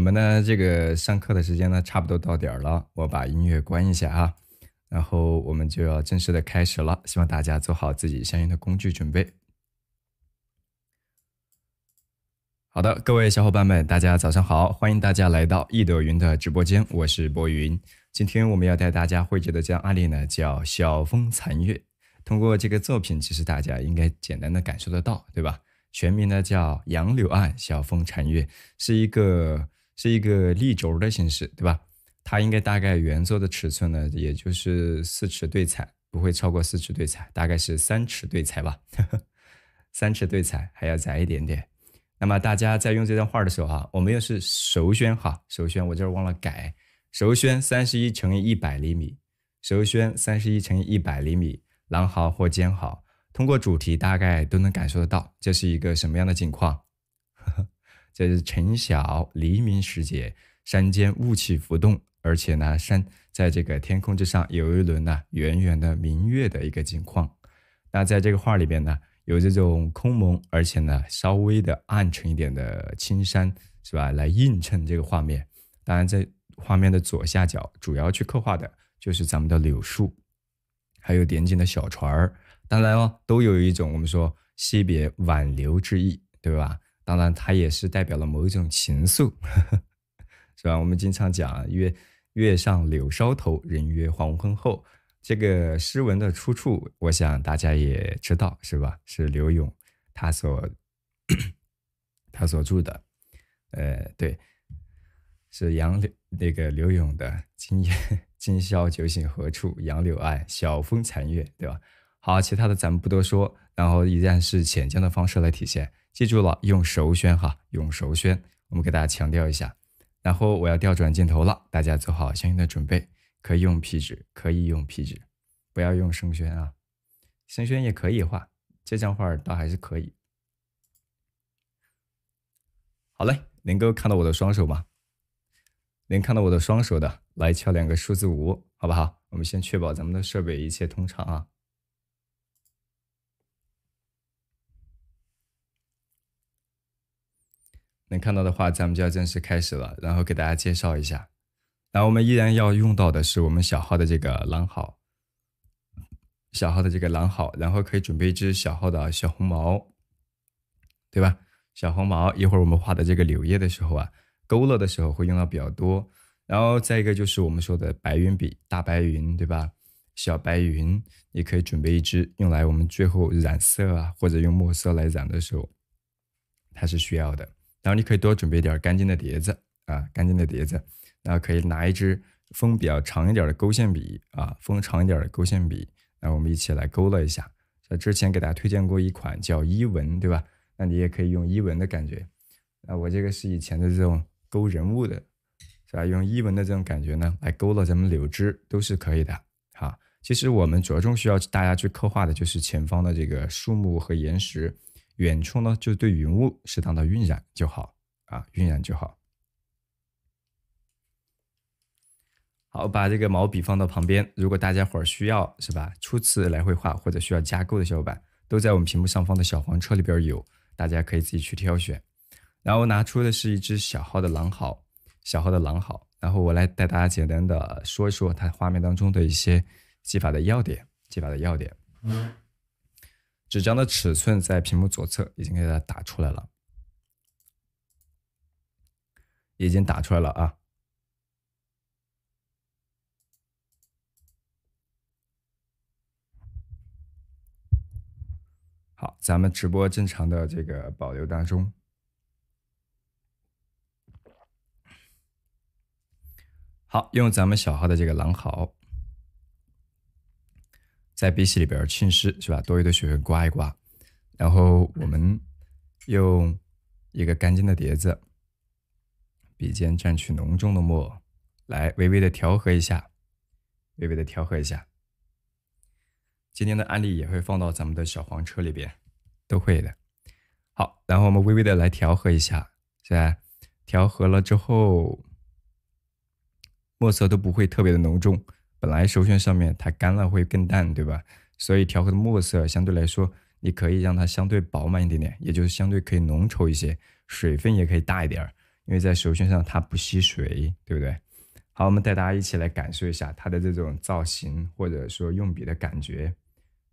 我们呢这个上课的时间呢差不多到点儿了，我把音乐关一下啊，然后我们就要正式的开始了，希望大家做好自己相应的工具准备。好的，各位小伙伴们，大家早上好，欢迎大家来到易德云的直播间，我是博云。今天我们要带大家绘制的这样案例呢，叫《晓风残月》。通过这个作品，其实大家应该简单的感受得到，对吧？全名呢叫《杨柳岸晓风残月》，是一个立轴的形式，对吧？它应该大概原作的尺寸呢，也就是4尺对彩，不会超过4尺对彩，大概是3尺对彩吧。3尺对彩还要窄一点点。那么大家在用这张画的时候哈，我们又是熟宣哈，熟宣我这儿忘了改，熟宣31乘以100厘米，熟宣31乘以100厘米，狼毫或尖毫。通过主题大概都能感受得到，这是一个什么样的景况？这是晨晓黎明时节，山间雾气浮动，而且呢，山在这个天空之上有一轮呢圆圆的明月的一个景况。那在这个画里边呢，有这种空蒙，而且呢稍微的暗沉一点的青山，是吧？来映衬这个画面。当然，在画面的左下角，主要去刻画的就是咱们的柳树，还有点景的小船儿。当然哦，都有一种我们说惜别挽留之意，对吧？当然，它也是代表了某一种情愫，是吧？我们经常讲月上柳梢头，人约黄昏后。这个诗文的出处，我想大家也知道，是吧？是柳永他所著的，对，是柳永的今宵酒醒何处？杨柳岸，晓风残月，对吧？好，其他的咱们不多说，然后依然是浅见的方式来体现。记住了，用熟宣哈，用熟宣，我们给大家强调一下。然后我要调转镜头了，大家做好相应的准备。可以用皮纸，可以用皮纸，不要用生宣啊。生宣也可以画，这张画倒还是可以。好嘞，能够看到我的双手吗？能看到我的双手的，来敲2个数字5，好不好？我们先确保咱们的设备一切通畅啊。能看到的话，咱们就要正式开始了，然后给大家介绍一下。然后我们依然要用到的是我们小号的这个狼毫，然后可以准备一支小号的小红毛，对吧？小红毛一会儿我们画的这个柳叶的时候啊，勾勒的时候会用到比较多。然后再一个就是我们说的白云笔，大白云，对吧？小白云也可以准备一支，用来我们最后染色啊，或者用墨色来染的时候，它是需要的。然后你可以多准备点干净的碟子啊，干净的碟子。然后可以拿一支锋比较长一点的勾线笔啊，锋长一点的勾线笔，那我们一起来勾勒一下。之前给大家推荐过一款叫伊纹，对吧？那你也可以用伊纹的感觉。那我这个是以前的这种勾人物的，是吧？用伊纹的这种感觉呢，来勾勒咱们柳枝都是可以的。好，其实我们着重需要大家去刻画的就是前方的这个树木和岩石，远处呢就对云雾适当的晕染就好啊，晕染就好。好，把这个毛笔放到旁边。如果大家伙儿需要，是吧？初次来绘画或者需要加购的小伙伴，都在我们屏幕上方的小黄车里边有，大家可以自己去挑选。然后拿出的是一只小号的狼毫，然后我来带大家简单的说一说它画面当中的一些技法的要点。纸张的尺寸在屏幕左侧已经给它打出来了，啊。好，咱们直播正常的这个保留当中。好，用咱们小号的这个狼毫，在笔洗里边浸湿，是吧？多余的水分刮一刮，然后我们用一个干净的碟子，笔尖蘸取浓重的墨，来微微的调和一下，今天的案例也会放到咱们的小黄车里边，都会的。好，然后我们微微的来调和一下，是吧？调和了之后，墨色都不会特别的浓重。本来熟宣上面它干了会更淡，对吧？所以调和的墨色相对来说，你可以让它相对饱满一点点，也就是相对可以浓稠一些，水分也可以大一点，因为在手绢上它不吸水，对不对？好，我们带大家一起来感受一下它的这种造型或者说用笔的感觉。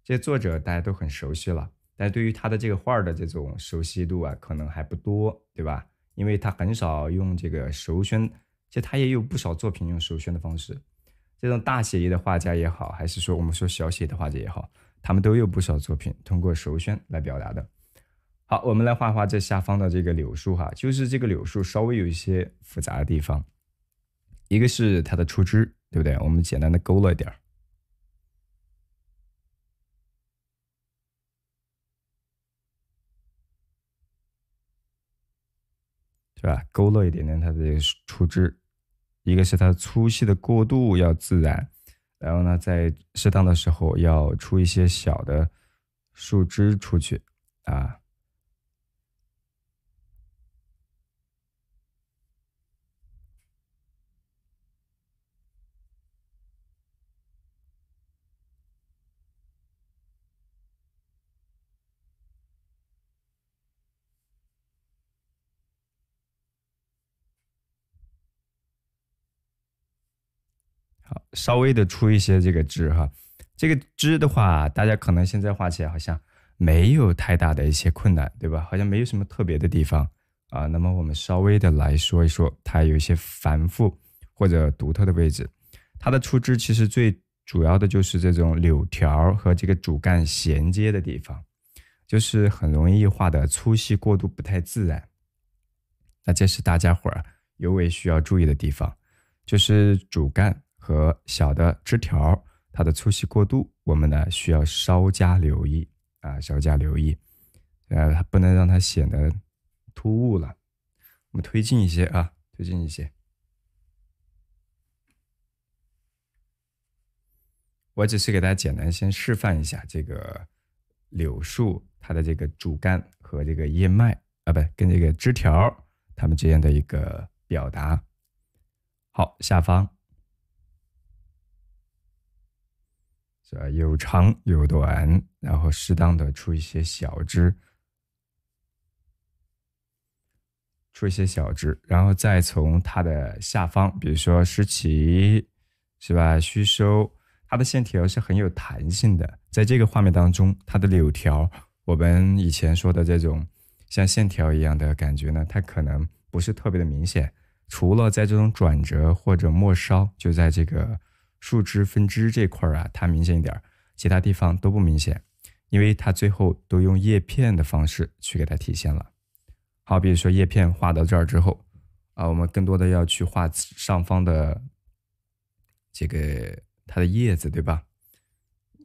这些作者大家都很熟悉了，但对于他的这个画的这种熟悉度啊，可能还不多，对吧？因为他很少用这个手绢，其实他也有不少作品用手绢的方式。这种大写意的画家也好，还是说我们说小写意的画家也好，他们都有不少作品通过手绢来表达的。好，我们来画画这下方的这个柳树哈，就是这个柳树稍微有一些复杂的地方，一个是它的出枝，对不对？我们简单的勾勒一点，是吧？勾勒一点点它的这个出枝，一个是它粗细的过渡要自然，然后呢，在适当的时候要出一些小的树枝出去啊。好，稍微的出一些这个枝哈，这个枝的话，大家可能现在画起来好像没有太大的一些困难，对吧？好像没有什么特别的地方啊。那么我们稍微的来说一说，它有一些繁复或者独特的位置。它的出枝其实最主要的就是这种柳条和这个主干衔接的地方，就是很容易画的粗细过渡不太自然。那这是大家伙儿尤为需要注意的地方，就是主干和小的枝条，它的粗细过渡，我们呢需要稍加留意啊，稍加留意，它不能让它显得突兀了。我们推进一些啊，推进一些。我只是给大家简单先示范一下这个柳树它的这个主干和这个叶脉啊，不，跟这个枝条它们之间的一个表达。好，下方是吧？有长有短，然后适当的出一些小枝，出一些小枝，然后再从它的下方，比如说湿起，是吧？虚收，它的线条是很有弹性的。在这个画面当中，它的柳条，我们以前说的这种像线条一样的感觉呢，它可能不是特别的明显，除了在这种转折或者末梢，就在这个树枝分支这块啊，它明显一点，其他地方都不明显，因为它最后都用叶片的方式去给它体现了。好，比如说叶片画到这儿之后，啊，我们更多的要去画上方的这个它的叶子，对吧？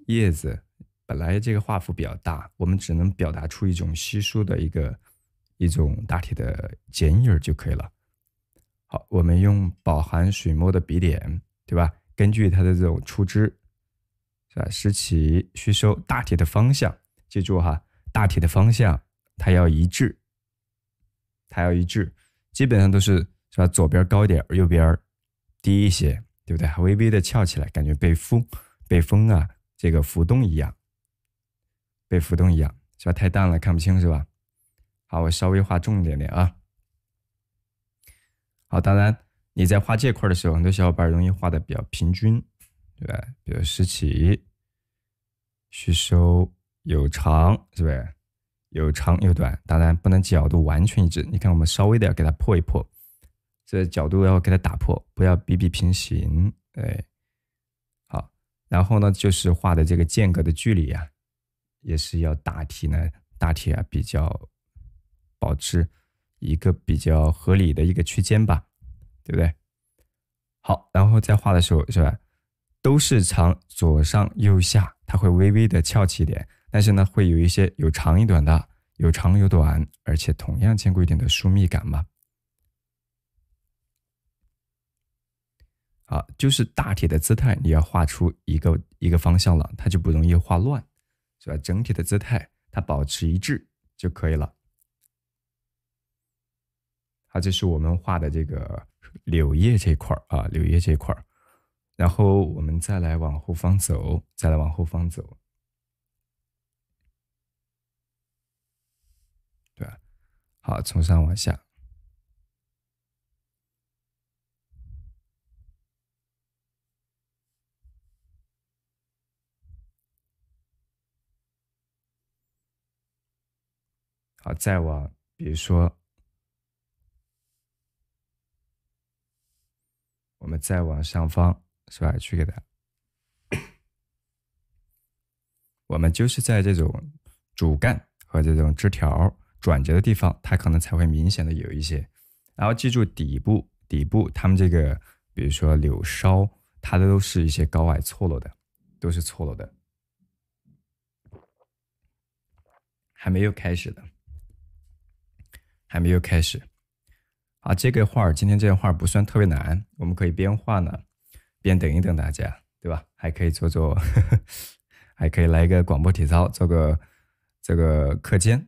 叶子本来这个画幅比较大，我们只能表达出一种稀疏的一种大体的剪影就可以了。好，我们用饱含水墨的笔点，对吧？根据它的这种出枝，是吧？湿起虚收，大体的方向，记住哈，大体的方向它要一致，它要一致，基本上都是吧？左边高一点，右边低一些，对不对？还微微的翘起来，感觉被风啊这个浮动一样，被浮动一样，是吧？太淡了，看不清是吧？好，我稍微画重一点点啊。好，当然你在画这块的时候，很多小伙伴容易画的比较平均，对吧？比如湿起、虚收、有长，是不是？有长有短，当然不能角度完全一致。你看，我们稍微的要给它破一破，这角度要给它打破，不要笔笔平行。对，好，然后呢，就是画的这个间隔的距离啊，也是要大体啊比较保持一个比较合理的一个区间吧，对不对？好，然后在画的时候是吧，都是长左上右下，它会微微的翘起一点，但是呢，会有一些有长有短的，有长有短，而且同样兼顾一点的疏密感嘛。好，就是大体的姿态，你要画出一个方向了，它就不容易画乱，是吧？整体的姿态它保持一致就可以了。好，这是我们画的这个柳叶这块啊，柳叶这块，然后我们再来往后方走，再来往后方走，对吧？好，从上往下，好，再往，比如说，我们再往上方，是吧？去给它，我们就是在这种主干和这种枝条转折的地方，它可能才会明显的有一些。然后记住底部，它们这个，比如说柳梢，它的都是一些高矮错落的，都是错落的，还没有开始的。还没有开始啊！这个画今天这个画不算特别难，我们可以边画呢，边等一等大家，对吧？还可以做做，还可以来一个广播体操，做个这个课间。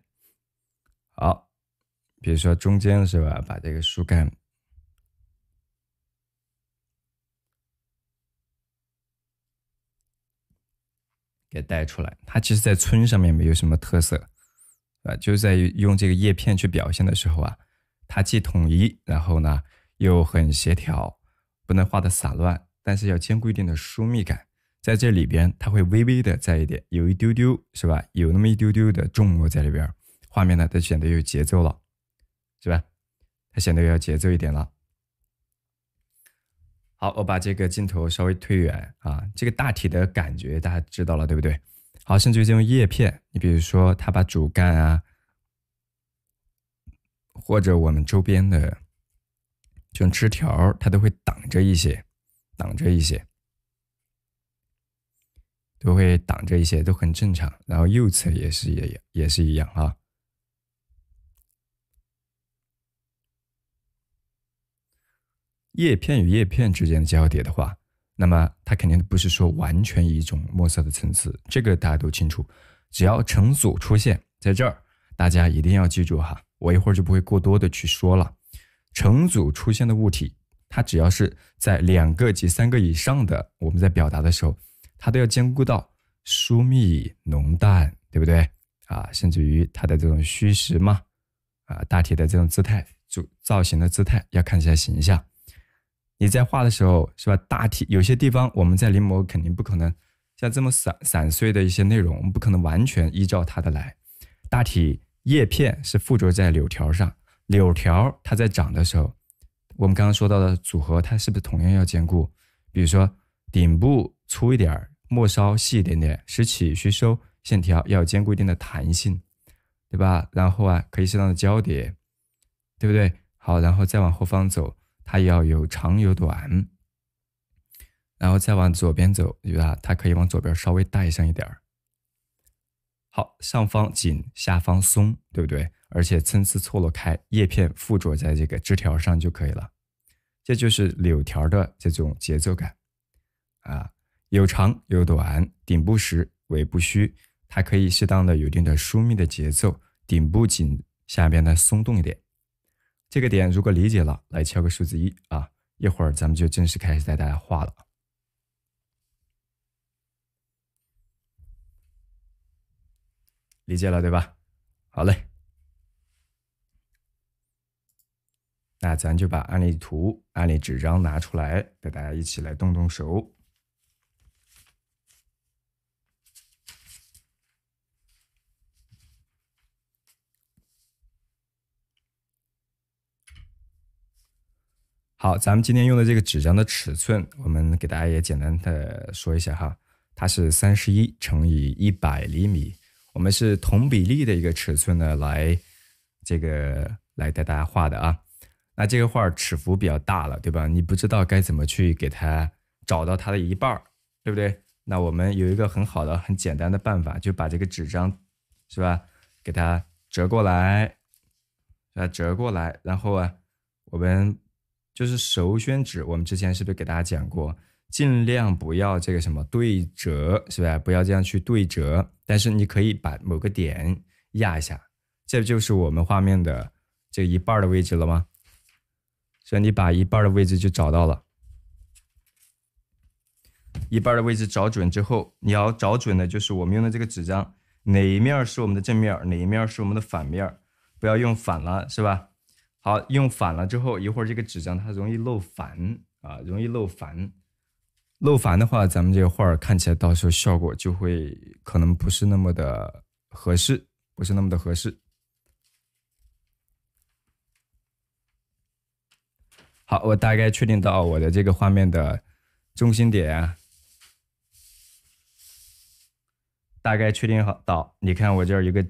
好，比如说中间是吧？把这个树干给带出来。它其实，在村上面没有什么特色。就是在用这个叶片去表现的时候啊，它既统一，然后呢又很协调，不能画的散乱，但是要兼顾一定的疏密感。在这里边，它会微微的在一点，有一丢丢是吧？有那么一丢丢的重墨在里边，画面呢它显得有节奏了，是吧？它显得有节奏一点了。好，我把这个镜头稍微推远啊，这个大体的感觉大家知道了，对不对？好，甚至于这种叶片，你比如说它把主干啊，或者我们周边的这种枝条，它都会挡着一些，都会挡着一些，都很正常。然后右侧也是一样啊。叶片与叶片之间的交叠的话，那么它肯定不是说完全一种墨色的层次，这个大家都清楚。只要成组出现在这儿，大家一定要记住哈，我一会儿就不会过多的去说了。成组出现的物体，它只要是在2个及3个以上的，我们在表达的时候，它都要兼顾到疏密浓淡，对不对啊？甚至于它的这种虚实嘛，啊，大体的这种姿态，造型的姿态要看起来形象。你在画的时候是吧？大体有些地方我们在临摹肯定不可能像这么散碎的一些内容，我们不可能完全依照它的来。大体叶片是附着在柳条上，柳条它在长的时候，我们刚刚说到的组合，它是不是同样要兼顾？比如说顶部粗一点，末梢细一点点，时起虚收，线条要兼顾一定的弹性，对吧？然后啊，可以适当的交叠，对不对？好，然后再往后方走。它要有长有短，然后再往左边走，对吧？它可以往左边稍微带上一点儿。好，上方紧，下方松，对不对？而且参差错落开，叶片附着在这个枝条上就可以了。这就是柳条的这种节奏感啊，有长有短，顶部实，尾部虚，它可以适当的有一定的疏密的节奏，顶部紧，下边呢松动一点。这个点如果理解了，来敲个数字1啊！一会儿咱们就正式开始带大家画了。理解了对吧？好嘞，那咱就把案例图、案例纸张拿出来，带大家一起来动动手。好，咱们今天用的这个纸张的尺寸，我们给大家也简单的说一下哈，它是31乘以100厘米，我们是同比例的一个尺寸呢，来带大家画的啊。那这个画尺幅比较大了，对吧？你不知道该怎么去给它找到它的一半，对不对？那我们有一个很好的、很简单的办法，就把这个纸张，是吧？给它折过来，折过来，然后啊，我们就是手宣纸，我们之前是不是给大家讲过，尽量不要这个什么对折，是吧？不要这样去对折，但是你可以把某个点压一下，这就是我们画面的这一半的位置了吗？所以你把一半的位置就找到了，一半的位置找准之后，你要找准的就是我们用的这个纸张哪一面是我们的正面，哪一面是我们的反面，不要用反了，是吧？好，用反了之后，一会儿这个纸张它容易漏反啊，容易漏反。漏反的话，咱们这个画看起来到时候效果就会可能不是那么的合适，好，我大概确定到我的这个画面的中心点啊，大概确定好到，你看我这儿有个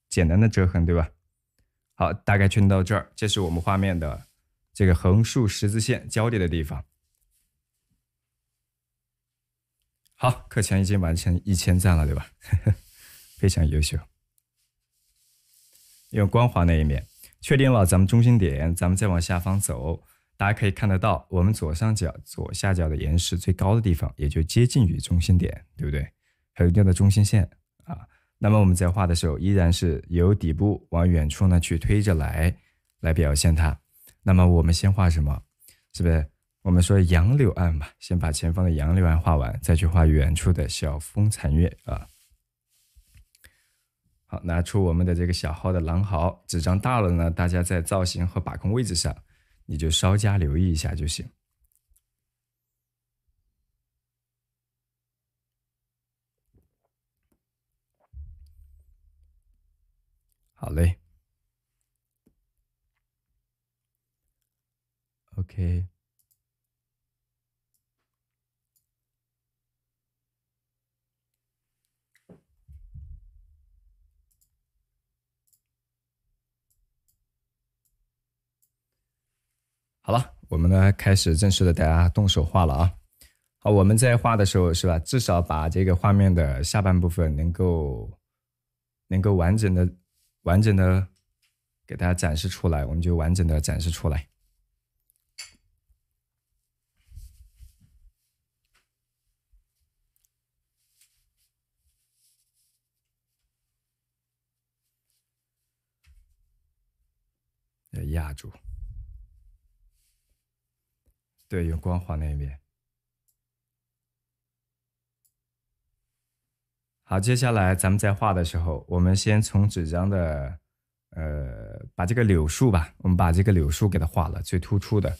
简单的折痕，对吧？好，大概确定到这儿，这是我们画面的这个横竖十字线交叠的地方。好，课前已经完成1000赞了，对吧？非常优秀。用光滑那一面，确定了咱们中心点，咱们再往下方走，大家可以看得到，我们左上角、左下角的岩石最高的地方，也就接近于中心点，对不对？横着的中心线啊。那么我们在画的时候，依然是由底部往远处呢去推着来表现它。那么我们先画什么？是不是？我们说杨柳岸吧，先把前方的杨柳岸画完，再去画远处的小风残月啊。好，拿出我们的这个小号的狼毫，纸张大了呢，大家在造型和把控位置上，你就稍加留意一下就行。好嘞 ，OK。好了，我们呢开始正式的大家动手画了啊。好，我们在画的时候是吧，至少把这个画面的下半部分能够完整的给大家展示出来，我们就完整的展示出来。要压住，对，用光滑那一边。好，接下来咱们在画的时候，我们先从纸张的，把这个柳树吧，我们把这个柳树给它画了，最突出的，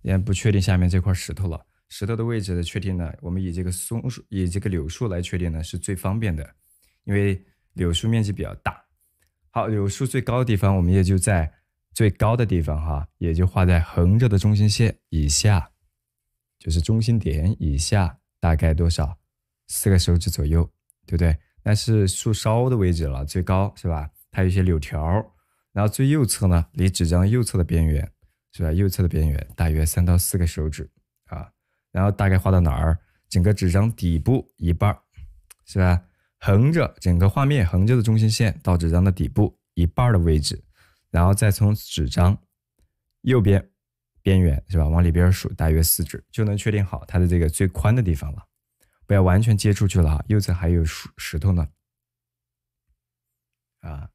也不确定下面这块石头了。石头的位置的确定呢，我们以这个松树，以这个柳树来确定呢，是最方便的，因为柳树面积比较大。好，柳树最高的地方，我们也就在最高的地方哈，也就画在横着的中心线以下，就是中心点以下，大概多少？4个手指左右。对不对？但是树梢的位置了，最高是吧？它有一些柳条，然后最右侧呢，离纸张右侧的边缘是吧？右侧的边缘大约3到4个手指啊，然后大概画到哪儿？整个纸张底部一半是吧？横着整个画面横着的中心线到纸张的底部一半的位置，然后再从纸张右边边缘是吧？往里边数，大约4指，就能确定好它的这个最宽的地方了。不要完全接出去了哈，右侧还有石头呢。啊，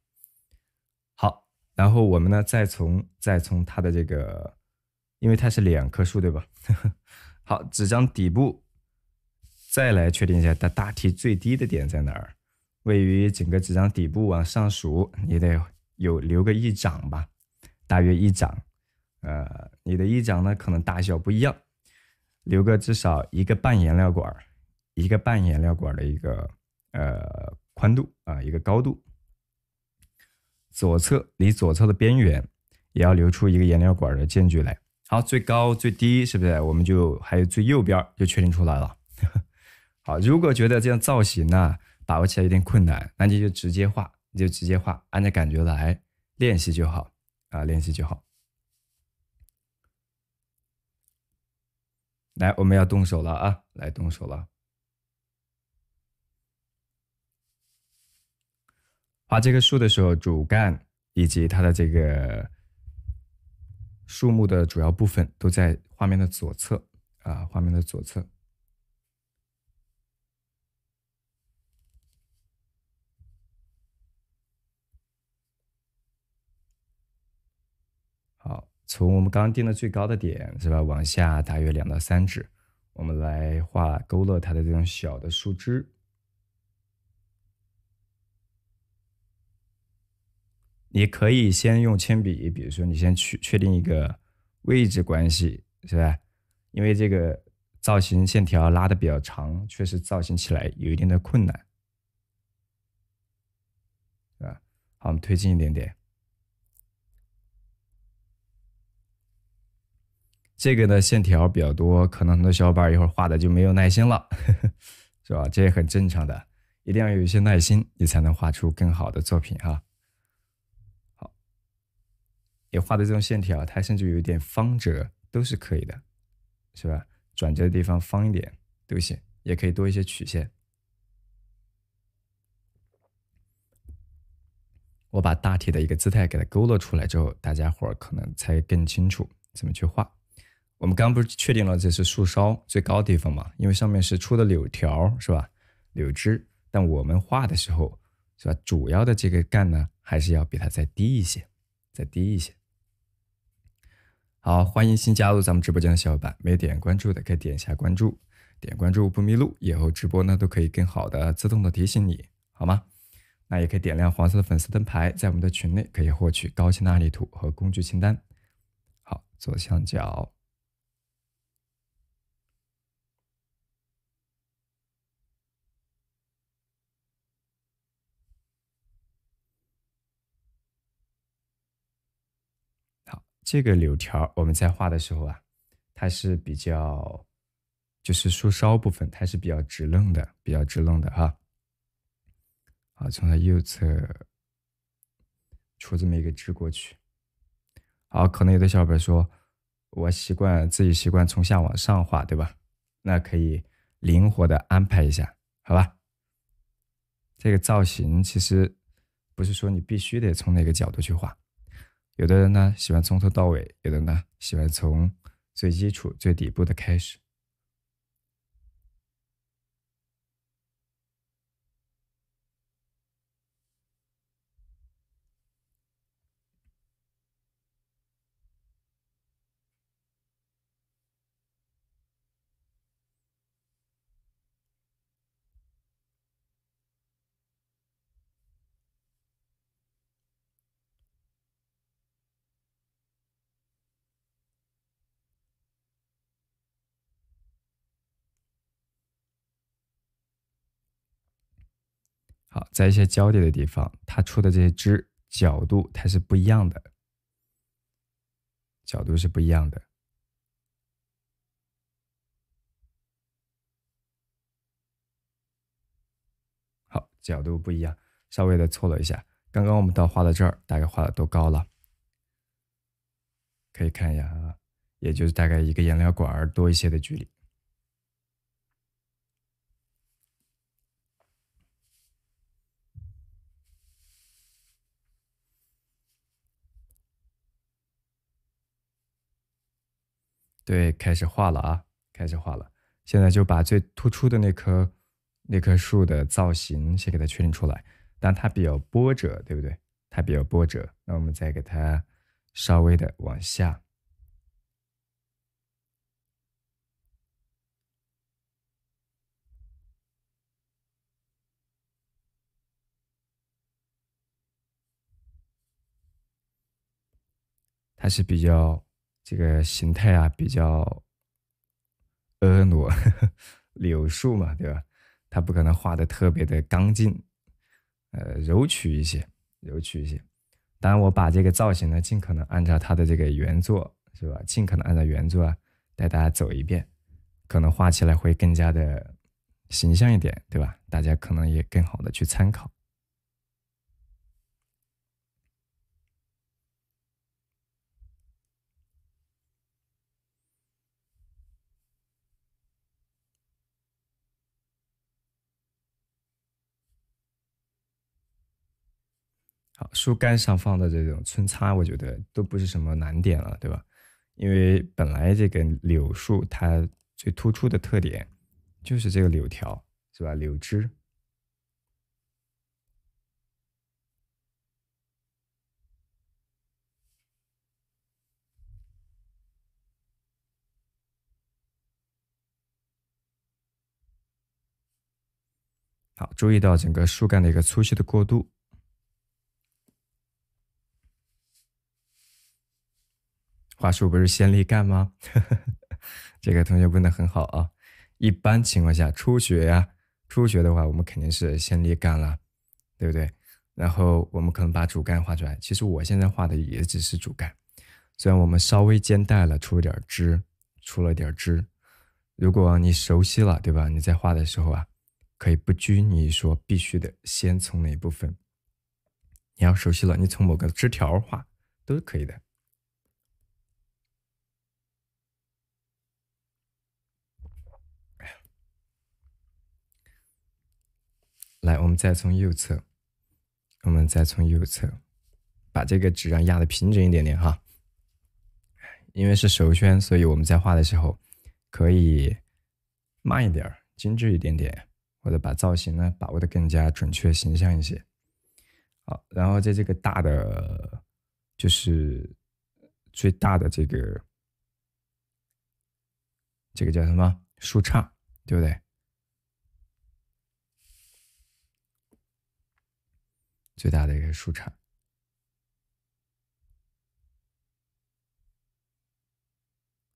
好，然后我们呢再从它的这个，因为它是2棵树对吧？好，纸张底部再来确定一下它大体最低的点在哪儿，位于整个纸张底部往上数，你得留个1掌吧，大约1掌。你的1掌呢可能大小不一样，留个至少1个半颜料管。1个半颜料管的一个宽度啊，一个高度。离左侧的边缘也要留出1个颜料管的间距来。好，最高最低是不是？我们就还有最右边就确定出来了。好，如果觉得这样造型呢把握起来有点困难，那你就直接画，按照感觉来练习就好啊，练习就好。来，我们要动手了啊，来动手了。画这个树的时候，主干以及它的这个树木的主要部分都在画面的左侧啊，画面的左侧。好，从我们刚刚定的最高的点是吧，往下大约2到3指，我们来勾勒它的这种小的树枝。你可以先用铅笔，比如说你先确定一个位置关系，是吧？因为这个造型线条拉的比较长，确实造型起来有一定的困难，是吧？好，我们推进一点点。这个呢线条比较多，可能很多小伙伴一会儿画的就没有耐心了，是吧？这也很正常的，一定要有一些耐心，你才能画出更好的作品哈。好，也画的这种线条，它甚至有一点方折都是可以的，是吧？转折的地方方一点都行，也可以多一些曲线。我把大体的一个姿态给它勾勒出来之后，大家伙儿可能才更清楚怎么去画。我们刚刚不是确定了这是树梢最高的地方嘛？因为上面是出的柳条，是吧？柳枝，但我们画的时候，是吧？主要的这个干呢，还是要比它再低一些，再低一些。好，欢迎新加入咱们直播间的小伙伴，没点关注的可以点一下关注，点关注不迷路，以后直播呢都可以更好的自动的提醒你，好吗？那也可以点亮黄色的粉丝灯牌，在我们的群内可以获取高清的案例图和工具清单。好，左上角。好，这个柳条我们在画的时候啊，它是比较，就是树梢部分，它是比较直愣的，比较直愣的哈。好，从它右侧出这么一个枝过去。好，可能有的小伙伴说，我自己习惯从下往上画，对吧？那可以灵活的安排一下，好吧？这个造型其实不是说你必须得从哪个角度去画，有的人呢喜欢从头到尾，有的呢喜欢从最基础、最底部的开始。好，在一些交叠的地方，它出的这些枝角度它是不一样的，角度是不一样的。好，角度不一样，稍微的错了一下。刚刚我们到画到这儿，大概画了多高了？可以看一下啊，也就是大概一个颜料管多一些的距离。对，开始画了啊，开始画了。现在就把最突出的那棵树的造型先给它确定出来，但它比较波折，对不对？它比较波折，那我们再给它稍微的往下。它是比较这个形态啊，比较婀娜，柳树嘛，对吧？它不可能画的特别的刚劲，柔曲一些，柔曲一些。当然，我把这个造型呢，尽可能按照它的这个原作，是吧？尽可能按照原作啊，带大家走一遍，可能画起来会更加的形象一点，对吧？大家可能也更好的去参考。好，树干上放的这种皴擦，我觉得都不是什么难点了，对吧？因为本来这个柳树它最突出的特点就是这个柳条，是吧？柳枝。好，注意到整个树干的一个粗细的过渡。话术不是先立干吗？这个同学问的很好啊。一般情况下，初学呀，初学的话，我们肯定是先立干了，对不对？然后我们可能把主干画出来。其实我现在画的也只是主干，虽然我们稍微兼带了出一点枝，出了点汁。如果你熟悉了，对吧？你在画的时候啊，可以不拘泥说必须得先从哪一部分。你要熟悉了，你从某个枝条画都是可以的。来，我们再从右侧，把这个纸压得平整一点点哈。因为是手宣，所以我们在画的时候可以慢一点，精致一点点，或者把造型呢把握得更加准确、形象一些。好，然后在这个大的，就是最大的这个叫什么树杈，对不对？最大的一个树杈。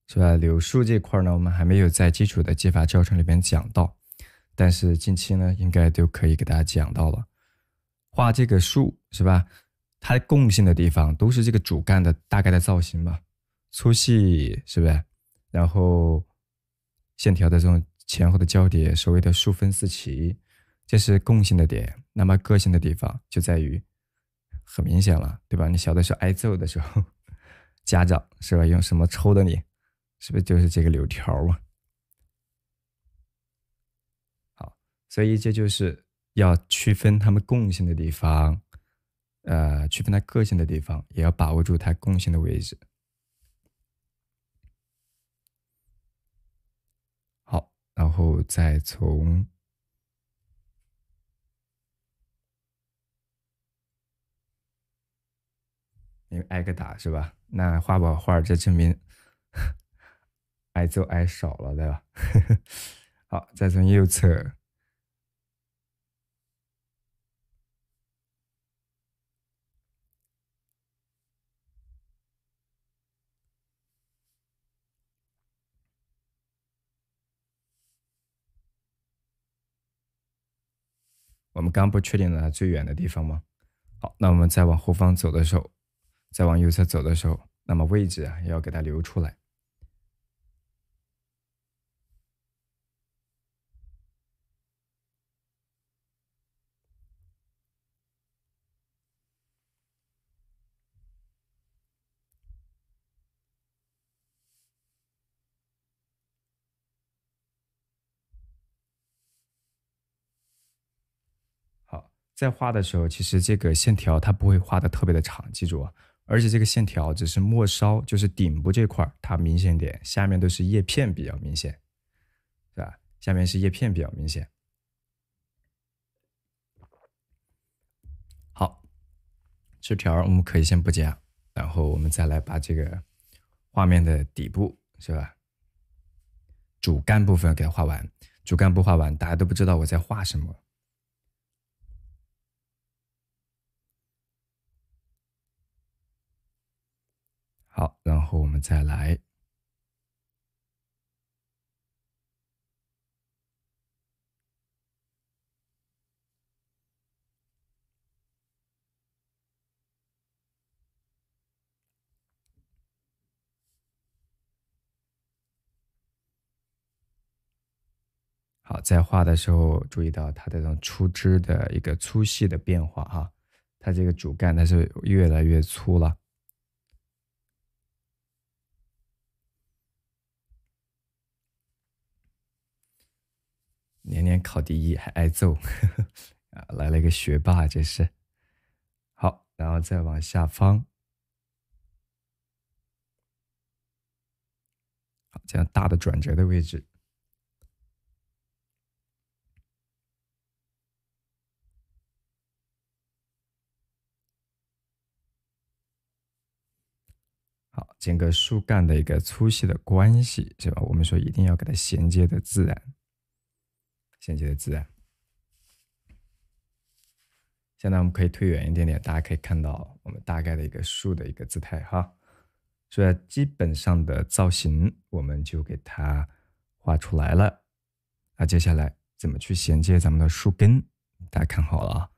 是吧？柳树这块呢，我们还没有在基础的技法教程里边讲到，但是近期呢，应该都可以给大家讲到了。画这个树是吧？它共性的地方都是这个主干的大概的造型嘛，粗细是不是？然后线条的这种前后的交叠，所谓的数分四齐，这是共性的点。那么个性的地方就在于很明显了，对吧？你小的时候挨揍的时候，家长是吧用什么抽的你？是不是就是这个柳条嘛？好，所以这就是要区分它们共性的地方，区分它个性的地方，也要把握住它共性的位置。好，然后再从因为挨个打是吧？那画不好画，这证明挨揍挨少了，对吧？好，再从右侧，我们刚不确定了最远的地方吗？好，那我们再往后方走的时候，再往右侧走的时候，那么位置啊也要给它留出来。好，在画的时候，其实这个线条它不会画的特别的长，记住啊。而且这个线条只是末梢，就是顶部这块它明显点，下面都是叶片比较明显，是吧？下面是叶片比较明显。好，枝条我们可以先不加，然后我们再来把这个画面的底部，是吧？主干部分给它画完，主干部画完，大家都不知道我在画什么。好，然后我们再来。好，在画的时候注意到它的这种出枝的一个粗细的变化哈，它这个主干它是越来越粗了。年年考第一还挨揍，啊，来了一个学霸，这是。好，然后再往下方，好，这样大的转折的位置。好，整个树干的一个粗细的关系，是吧？我们说一定要给它衔接的自然，衔接的自然。现在我们可以推远一点点，大家可以看到我们大概的一个树的一个姿态哈。所以基本上的造型我们就给它画出来了。那接下来怎么去衔接咱们的树根？大家看好了啊，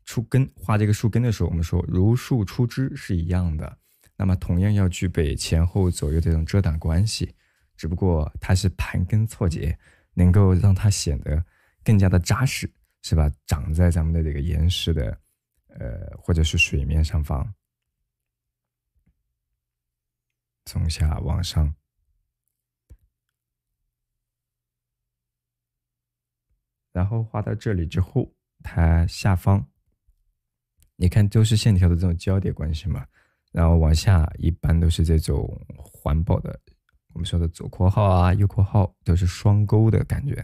树根画这个树根的时候，我们说如树出枝是一样的。那么同样要具备前后左右这种遮挡关系，只不过它是盘根错节，能够让它显得更加的扎实，是吧？长在咱们的这个岩石的或者是水面上方，从下往上。然后画到这里之后，它下方，你看都是线条的这种交叠关系嘛，然后往下一般都是这种环保的，我们说的左括号啊、右括号都是双勾的感觉，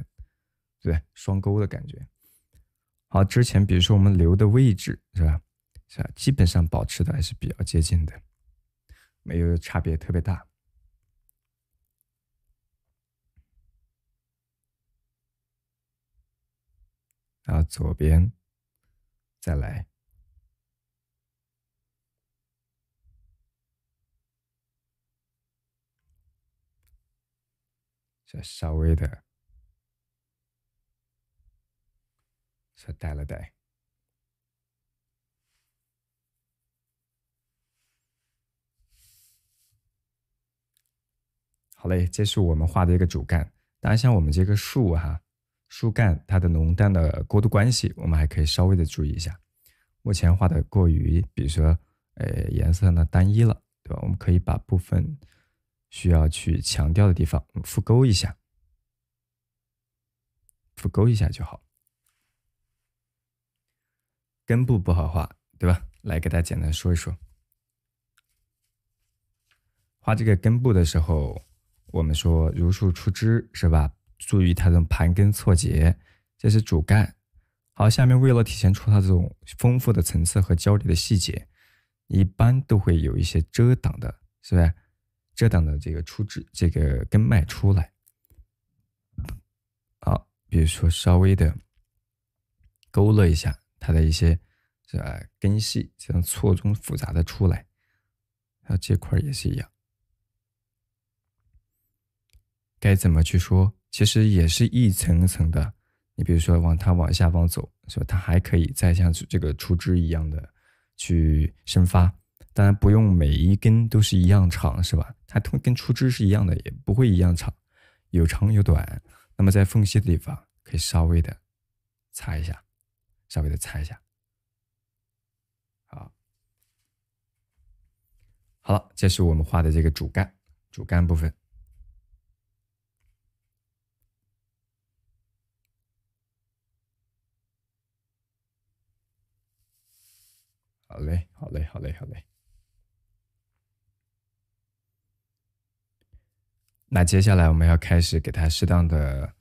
对，双勾的感觉。好，之前比如说我们留的位置是吧？是吧？基本上保持的还是比较接近的，没有差别特别大。然后左边再来，稍微的带了带。好嘞，这是我们画的一个主干。当然，像我们这个树哈，树干它的浓淡的过渡关系，我们还可以稍微的注意一下。目前画的过于，比如说，颜色呢单一了，对吧？我们可以把部分需要去强调的地方复勾一下，复勾一下就好。根部不好画，对吧？来给大家简单说一说。画这个根部的时候，我们说如数出枝是吧？注意它的盘根错节，这是主干。好，下面为了体现出它这种丰富的层次和交叠的细节，一般都会有一些遮挡的，是吧？遮挡的这个出枝，这个根脉出来。好，比如说稍微的勾勒一下它的一些根系，这样错综复杂的出来。还有这块也是一样。该怎么去说？其实也是一层层的。你比如说往下方走，是吧？它还可以再像这个出枝一样的去生发。当然不用每一根都是一样长，是吧？它跟出枝是一样的，也不会一样长，有长有短。那么在缝隙的地方可以稍微的擦一下，稍微的擦一下。好，好了，这是我们画的这个主干，主干部分。好嘞，好嘞，好嘞，好嘞。那接下来我们要开始给它适当的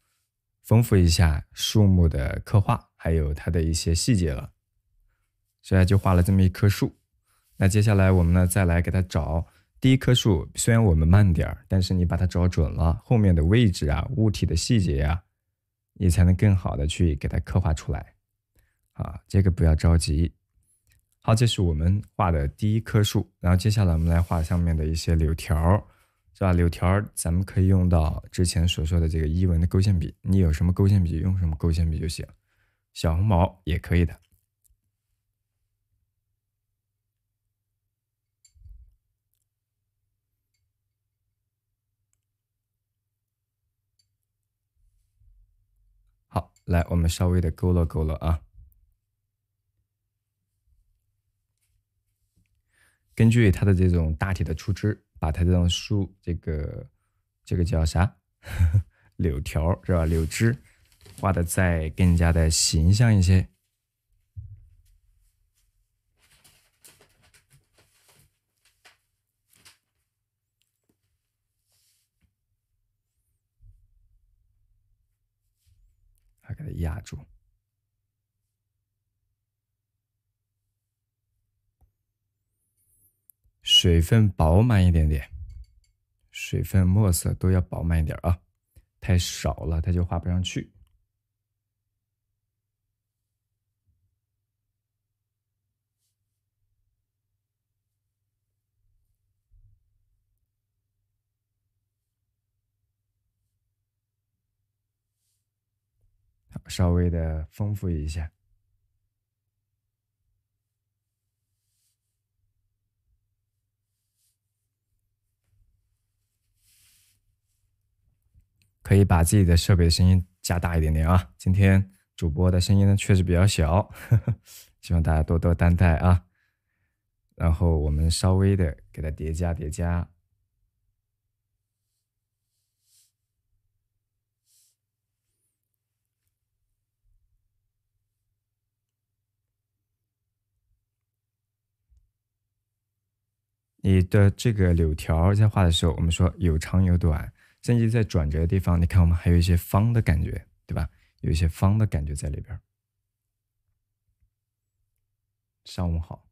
丰富一下树木的刻画，还有它的一些细节了。现在就画了这么一棵树。那接下来我们呢，再来给它找第一棵树。虽然我们慢点儿，但是你把它找准了，后面的位置啊、物体的细节呀，你才能更好的去给它刻画出来。啊，这个不要着急。好，这是我们画的第一棵树。然后接下来我们来画上面的一些柳条，是吧？柳条咱们可以用到之前所说的这个伊文的勾线笔，你有什么勾线笔用什么勾线笔就行，小红毛也可以的。好，来我们稍微的勾勒勾勒啊。根据它的这种大体的出枝，把它这种树这个叫啥柳条是吧？柳枝画的再更加的形象一些。把给它压住，水分饱满一点点，水分墨色都要饱满一点啊，太少了它就画不上去。稍微的丰富一下。可以把自己的设备的声音加大一点点啊。今天主播的声音呢确实比较小，希望大家多多担待啊。然后我们稍微的给它叠加叠加。你的这个柳条在画的时候，我们说有长有短，甚至在转折的地方，你看我们还有一些方的感觉，对吧？有一些方的感觉在里边。上午好。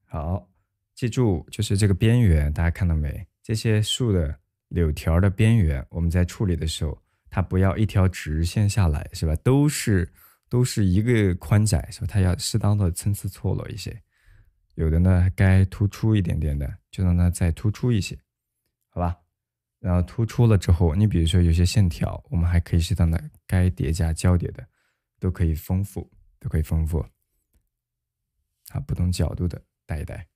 好，记住，就是这个边缘，大家看到没？这些树的柳条的边缘，我们在处理的时候，它不要一条直线下来，是吧？都是一个宽窄，是吧？它要适当的参差错落一些，有的呢该突出一点点的，就让它再突出一些，好吧？然后突出了之后，你比如说有些线条，我们还可以适当的该叠加交叠的，都可以丰富，都可以丰富。啊，不同角度的带一带。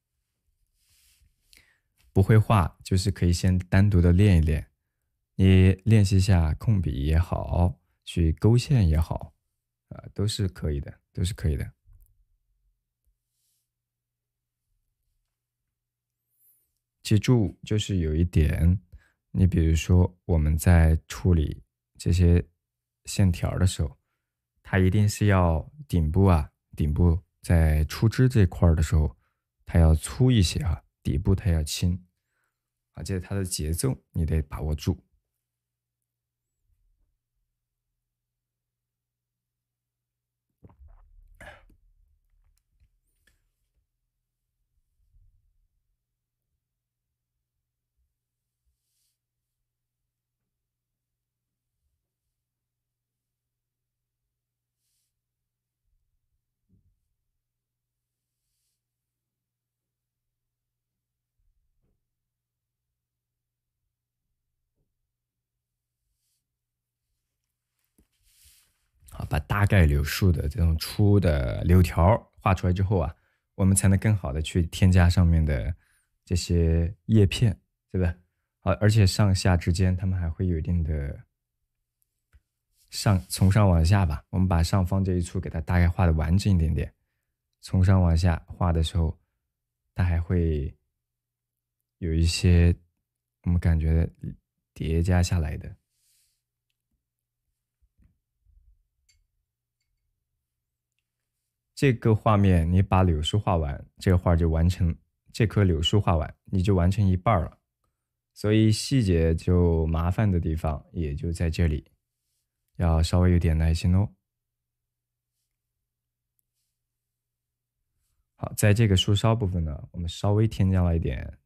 不会画，就是可以先单独的练一练，你练习一下控笔也好，去勾线也好，都是可以的，都是可以的。记住，就是有一点，你比如说我们在处理这些线条的时候，它一定是要顶部啊，顶部在出枝这块儿的时候，它要粗一些啊，底部它要轻。啊，这是它的节奏，你得把握住。好，把大概柳树的这种粗的柳条画出来之后啊，我们才能更好的去添加上面的这些叶片，对吧？好，而且上下之间它们还会有一定的从上往下吧。我们把上方这一处给它大概画的完整一点点，从上往下画的时候，它还会有一些我们感觉叠加下来的。这个画面你把柳树画完，这个画就完成，这棵柳树画完，你就完成一半了。所以细节就麻烦的地方也就在这里，要稍微有点耐心哦。好，在这个树梢部分呢，我们稍微添加了一点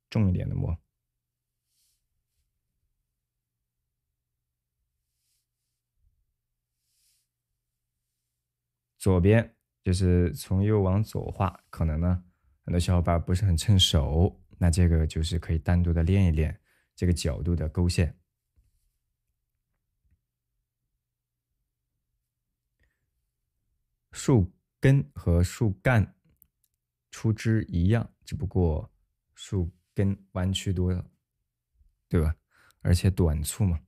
重一点的墨。左边就是从右往左画，可能呢很多小伙伴不是很趁手，那这个就是可以单独的练一练这个角度的勾线。树根和树干出枝一样，只不过树根弯曲多了，对吧？而且短促嘛。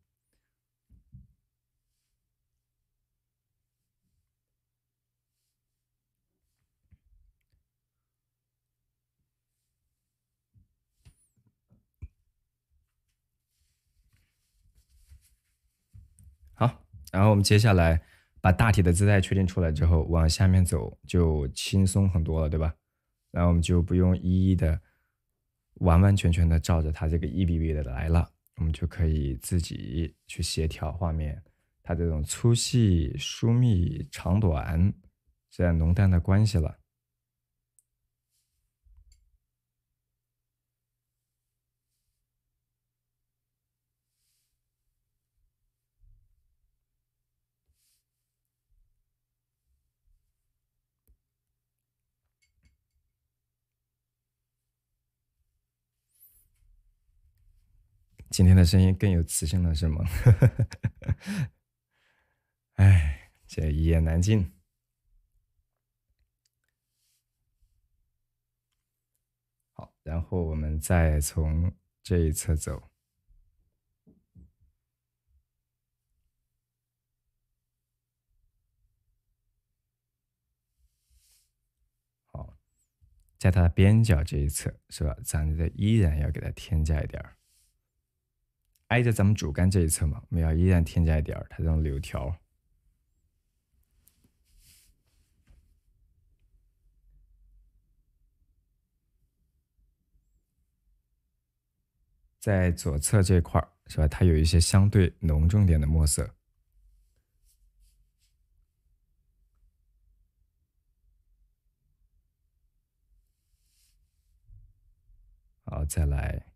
好，然后我们接下来把大体的姿态确定出来之后，往下面走就轻松很多了，对吧？然后我们就不用一一的完完全全的照着它这个一笔笔的来了，我们就可以自己去协调画面，它这种粗细、疏密、长短这样浓淡的关系了。今天的声音更有磁性了，是吗？哎，这一言难尽。好，然后我们再从这一侧走。好，在它的边角这一侧是吧？咱这依然要给它添加一点儿，挨着咱们主干这一侧嘛，我们要依然添加一点儿它这种柳条。在左侧这块儿是吧？它有一些相对浓重点的墨色。好，再来。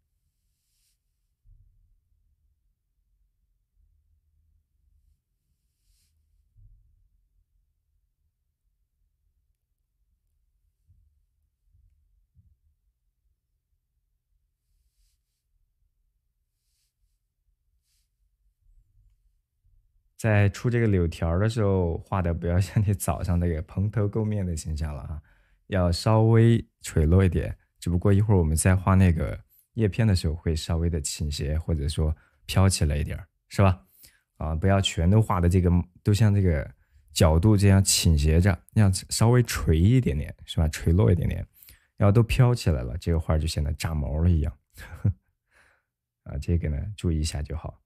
在出这个柳条的时候，画的不要像你早上那个蓬头垢面的形象了啊，要稍微垂落一点。只不过一会儿我们在画那个叶片的时候，会稍微的倾斜，或者说飘起来一点，是吧？啊，不要全都画的这个都像这个角度这样倾斜着，那样稍微垂一点点，是吧？垂落一点点，然后都飘起来了，这个画就显得炸毛了一样。啊，这个呢注意一下就好。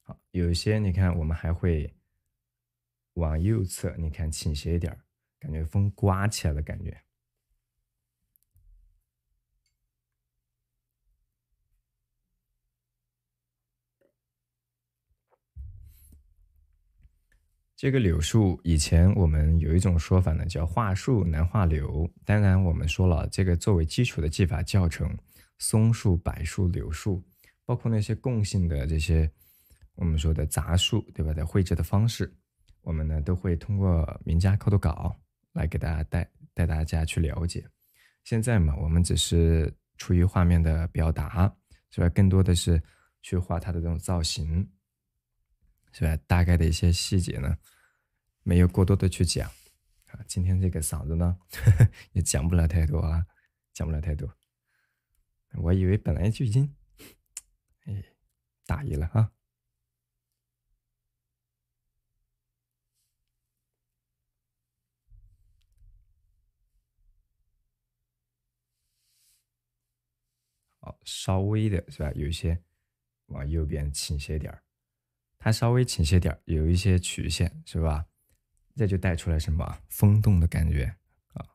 好，有一些你看，我们还会往右侧，你看倾斜一点，感觉风刮起来的感觉。这个柳树以前我们有一种说法呢，叫画树难画柳。当然，我们说了，这个作为基础的技法教程，松树、柏树、柳树，包括那些共性的这些我们说的杂树，对吧？的绘制的方式，我们呢都会通过名家口头稿来给大家带大家去了解。现在嘛，我们只是出于画面的表达，是吧？更多的是去画它的这种造型。是吧？大概的一些细节呢，没有过多的去讲啊。今天这个嗓子呢，也讲不了太多啊，讲不了太多。我以为本来就已经，哎，大意了啊。好，稍微的是吧？有一些往右边倾斜点儿，它稍微倾斜点儿，有一些曲线是吧？这就带出来什么风动的感觉啊？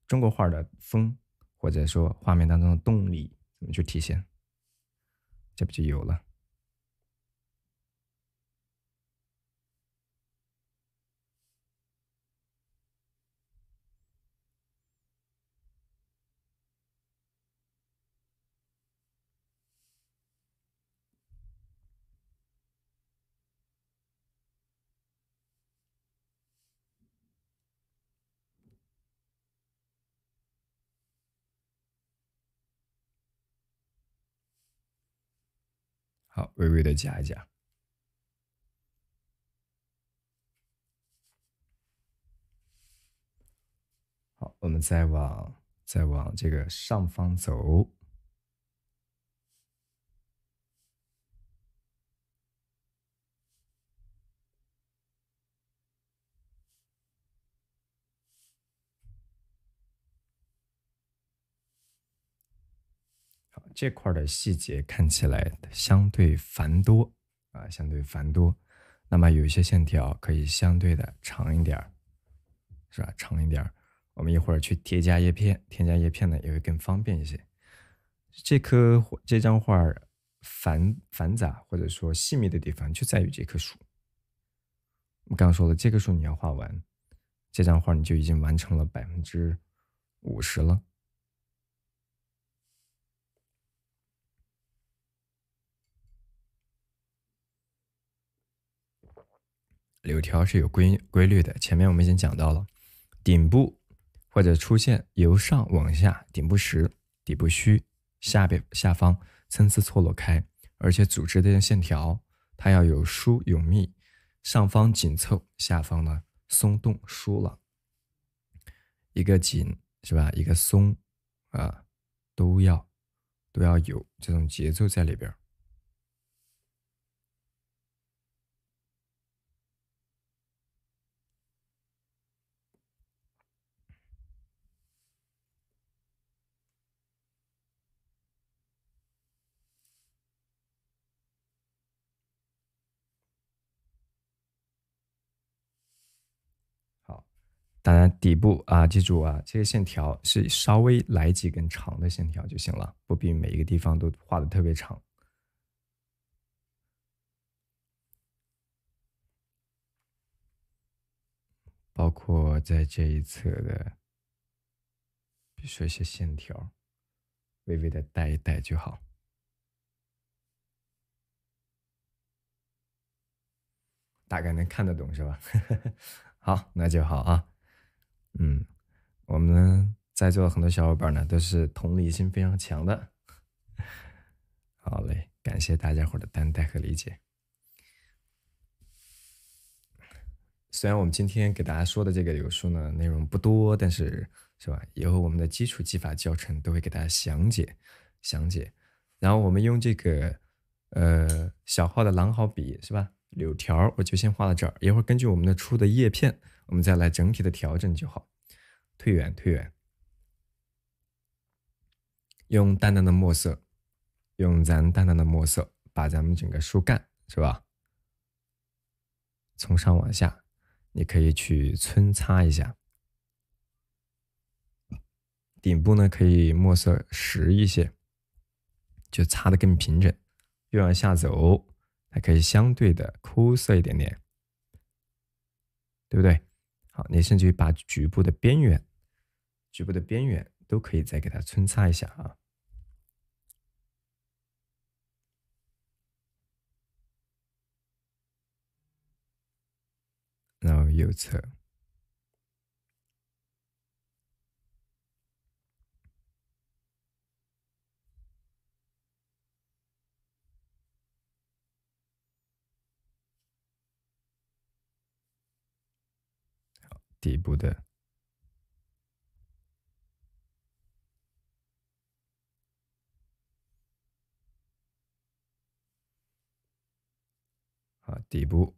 中国画的风，或者说画面当中的动力怎么去体现？这不就有了？好，微微的夹一夹。好，我们再往这个上方走。好，这块的细节看起来相对繁多啊，相对繁多。那么有一些线条可以相对的长一点儿，是吧？长一点儿，我们一会儿去添加叶片，添加叶片呢也会更方便一些。这张画繁杂或者说细密的地方就在于这棵树。我刚刚说了，这棵树你要画完，这张画你就已经完成了50%了。柳条是有规律的，前面我们已经讲到了，顶部或者出现由上往下顶部实、底部虚、下方参差错落开，而且组织的线条它要有疏有密，上方紧凑，下方呢松动疏朗，一个紧是吧？一个松啊，都要有这种节奏在里边。好，当然底部啊，记住啊，这个线条是稍微来几根长的线条就行了，不必每一个地方都画的特别长。包括在这一侧的，比如说一些线条，微微的带一带就好。大概能看得懂是吧？好，那就好啊。我们在座的很多小伙伴呢，都是同理心非常强的。好嘞，感谢大家伙的担待和理解。虽然我们今天给大家说的这个有书呢，内容不多，但是是吧？以后我们的基础技法教程都会给大家详解。然后我们用这个小号的狼毫笔是吧？柳条我就先画到这儿，一会儿根据我们的出的叶片，我们再来整体的调整就好。退远，用淡淡的墨色，把咱们整个树干是吧？从上往下，你可以去皴擦一下。顶部呢可以墨色实一些，就擦得更平整。越往下走，还可以相对的枯涩一点点，对不对？好，你甚至于把局部的边缘都可以再给它皴擦一下啊。然后右侧，底部的。好，底部。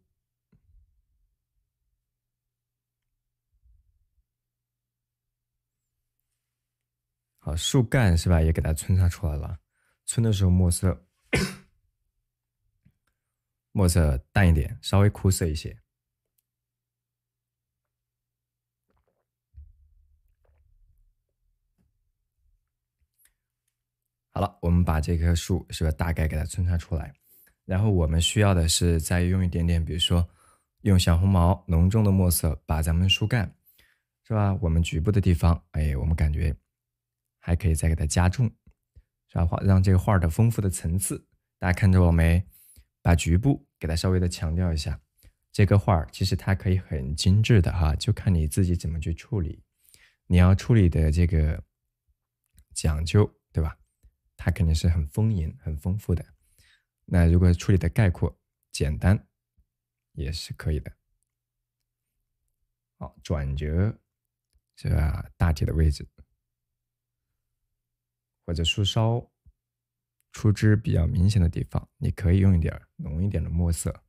好，树干是吧？也给它皴擦出来了。皴的时候墨色淡一点，稍微枯涩一些。好了，我们把这棵树是吧，大概给它皴擦出来。然后我们需要的是再用一点点，比如说用小红毛浓重的墨色把咱们树干是吧，我们局部的地方，哎，我们感觉还可以再给它加重，是吧？让这个画的丰富的层次，大家看着我没？把局部给它稍微的强调一下。这个画其实它可以很精致的哈，就看你自己怎么去处理。你要处理的这个讲究，对吧？它肯定是很丰盈、很丰富的。那如果处理的概括、简单，也是可以的。好，转折是吧？大体的位置，或者树梢出枝比较明显的地方，你可以用一点浓一点的墨色。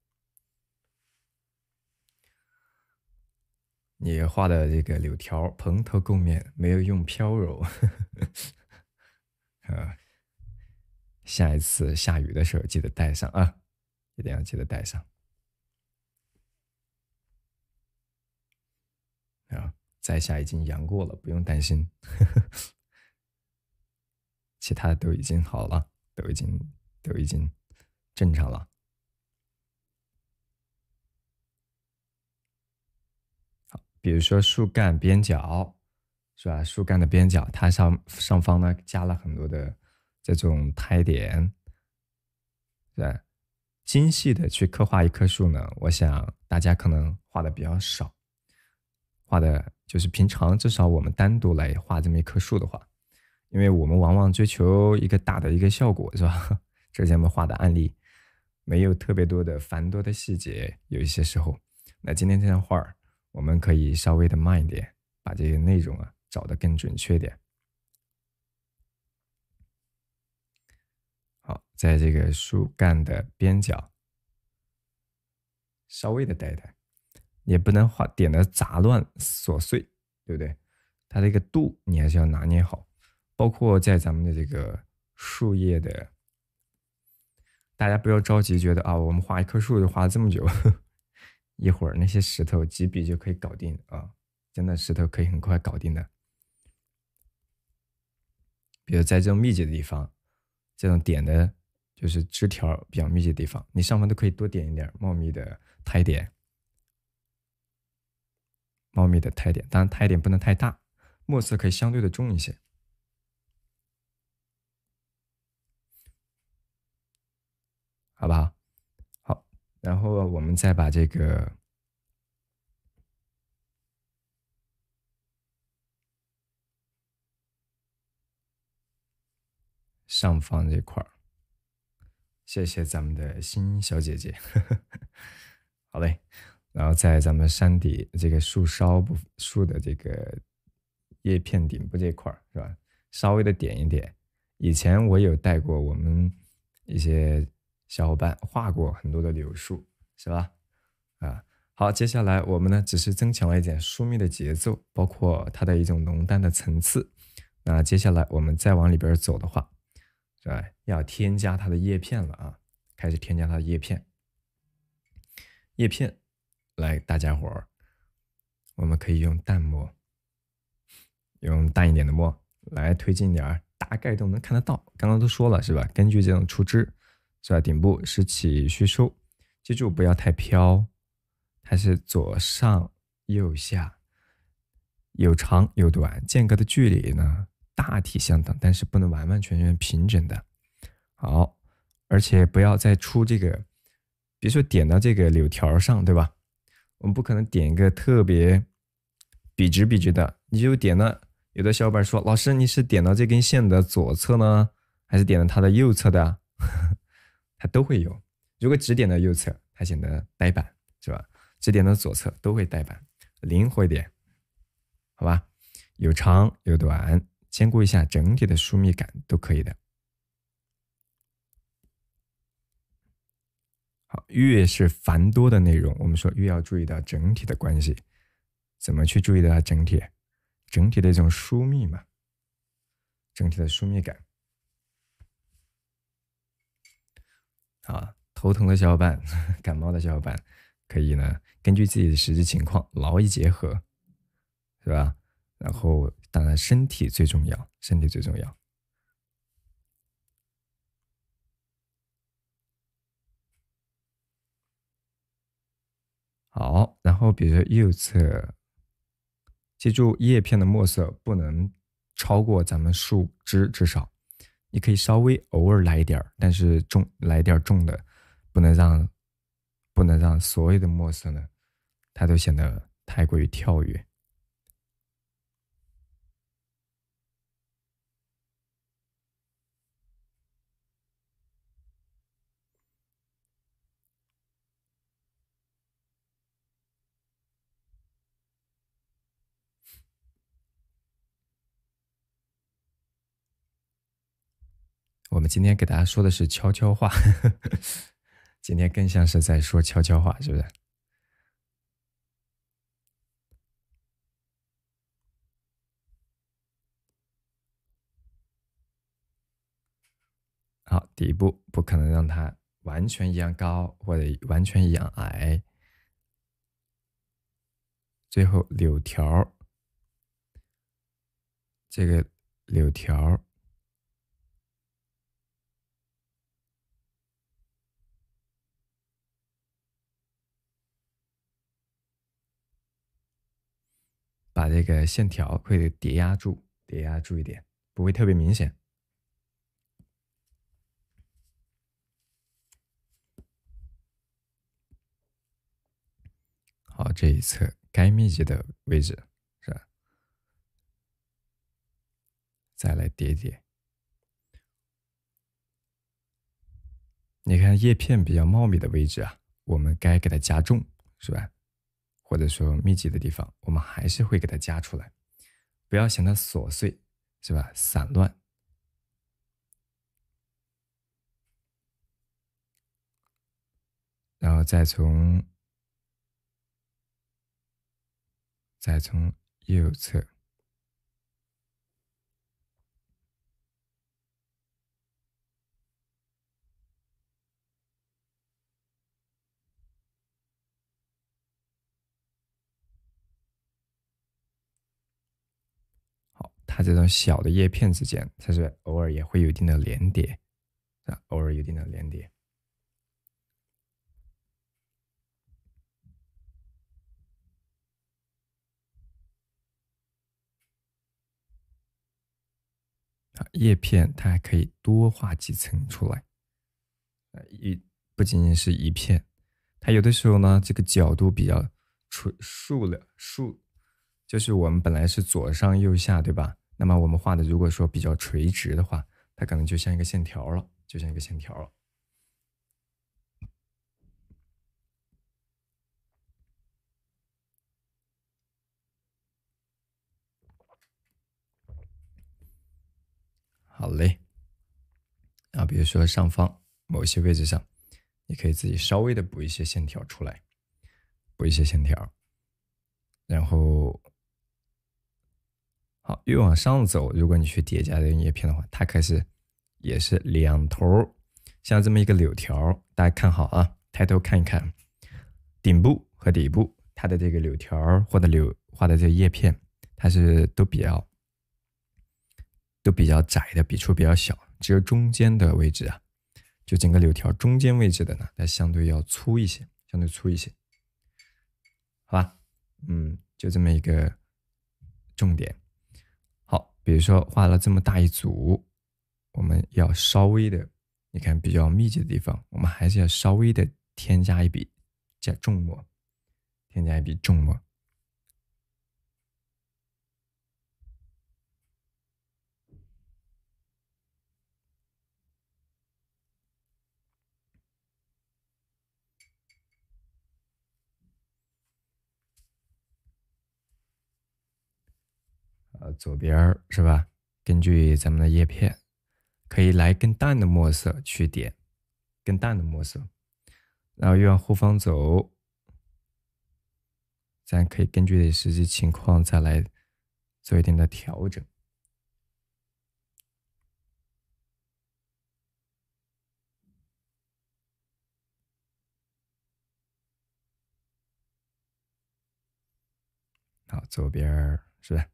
你画的这个柳条蓬头垢面，没有用飘柔。下一次下雨的时候记得带上啊，一定要记得带上。啊，在下已经阳过了，不用担心。其他的都已经好了，都已经正常了。好，比如说树干边角，是吧？树干的边角，它上方呢加了很多的这种胎点，是吧？精细的去刻画一棵树呢，我想大家可能画的比较少。画的就是平常至少我们单独来画这么一棵树的话，因为我们往往追求一个大的一个效果，是吧？这是咱们画的案例，没有特别多的繁多的细节，有一些时候。那今天这张画我们可以稍微的慢一点，把这个内容找得更准确点。好，在这个树干的边角稍微的带一带，也不能画点的杂乱琐碎，对不对？它这个度你还是要拿捏好，包括在咱们的这个树叶的，大家不要着急，觉得我们画一棵树就画了这么久，一会儿那些石头几笔就可以搞定啊，真的石头可以很快搞定的。比如在这种密集的地方，这种点的就是枝条比较密集的地方，你上方都可以多点一点茂密的苔点，茂密的苔点，当然苔点不能太大，墨色可以相对的重一些，好不好？好，然后我们再把这个上方这块儿，谢谢咱们的新小姐姐，好嘞。然后在咱们山底这个树的这个叶片顶部这块儿是吧？稍微的点一点。以前我有带过我们一些小伙伴画过很多的柳树，是吧？好，接下来我们呢只是增强了一点疏密的节奏，包括它的一种浓淡的层次。那接下来我们再往里边走的话，是吧？要添加它的叶片了啊，开始添加它的叶片。叶片，来大家伙儿，我们可以用淡墨，用淡一点的墨来推进点儿，大概都能看得到。刚刚都说了是吧？根据这种出枝，是吧？顶部拾起虚收，记住不要太飘，它是左上右下，有长有短，间隔的距离呢大体相当，但是不能完完全全平整的。好，而且不要再出这个，比如说点到这个柳条上，对吧？我们不可能点一个特别笔直笔直的，你就点了。有的小伙伴说：“老师，你是点到这根线的左侧呢，还是点到它的右侧的？”它都会有。如果只点到右侧，它显得呆板，是吧？只点到左侧都会呆板，灵活一点，好吧？有长有短，兼顾一下整体的疏密感都可以的。好，越是繁多的内容，我们说越要注意到整体的关系。怎么去注意到它整体？整体的一种疏密嘛，整体的疏密感。啊，头疼的小伙伴，感冒的小伙伴，可以呢根据自己的实际情况劳逸结合，是吧？然后当然身体最重要，身体最重要。好，然后比如说右侧，记住叶片的墨色不能超过咱们树枝，至少你可以稍微偶尔来一点但是来点重的，不能让所有的墨色呢，它都显得太过于跳跃。我们今天给大家说的是悄悄话，今天更像是在说悄悄话，是不是？好，第一步不可能让它完全一样高或者完全一样矮。最后柳条，这个柳条把这个线条会叠压住，叠压住一点，不会特别明显。好，这一侧该密集的位置，是吧？再来叠叠。你看叶片比较茂密的位置啊，我们该给它加重，是吧？或者说密集的地方，我们还是会给它加出来，不要嫌它琐碎，是吧？散乱。然后再从右侧。好，它这种小的叶片之间，它是偶尔也会有一定的连叠，啊，偶尔有一定的连叠。啊，叶片它还可以多画几层出来，不仅仅是一片，它有的时候呢，这个角度比较竖，就是我们本来是左上右下，对吧？那么我们画的如果说比较垂直的话，它可能就像一个线条了，就像一个线条了。好嘞，啊，比如说上方某些位置上，你可以自己稍微的补一些线条出来，补一些线条，然后好，越往上走，如果你去叠加这个叶片的话，它开始也是两头像这么一个柳条，大家看好啊，抬头看一看，顶部和底部它的这个柳条或者画的这个叶片，它是都比较窄的，笔触比较小，只有中间的位置啊，就整个柳条中间位置的呢，它相对要粗一些，相对粗一些，好吧？就这么一个重点。好，比如说画了这么大一组，我们要稍微的，你看比较密集的地方，我们还是要稍微的添加一笔重墨，添加一笔重墨。左边是吧？根据咱们的叶片，可以来更淡的墨色去点，更淡的墨色，然后越往后方走，咱可以根据实际情况再来做一定的调整。好，左边是吧？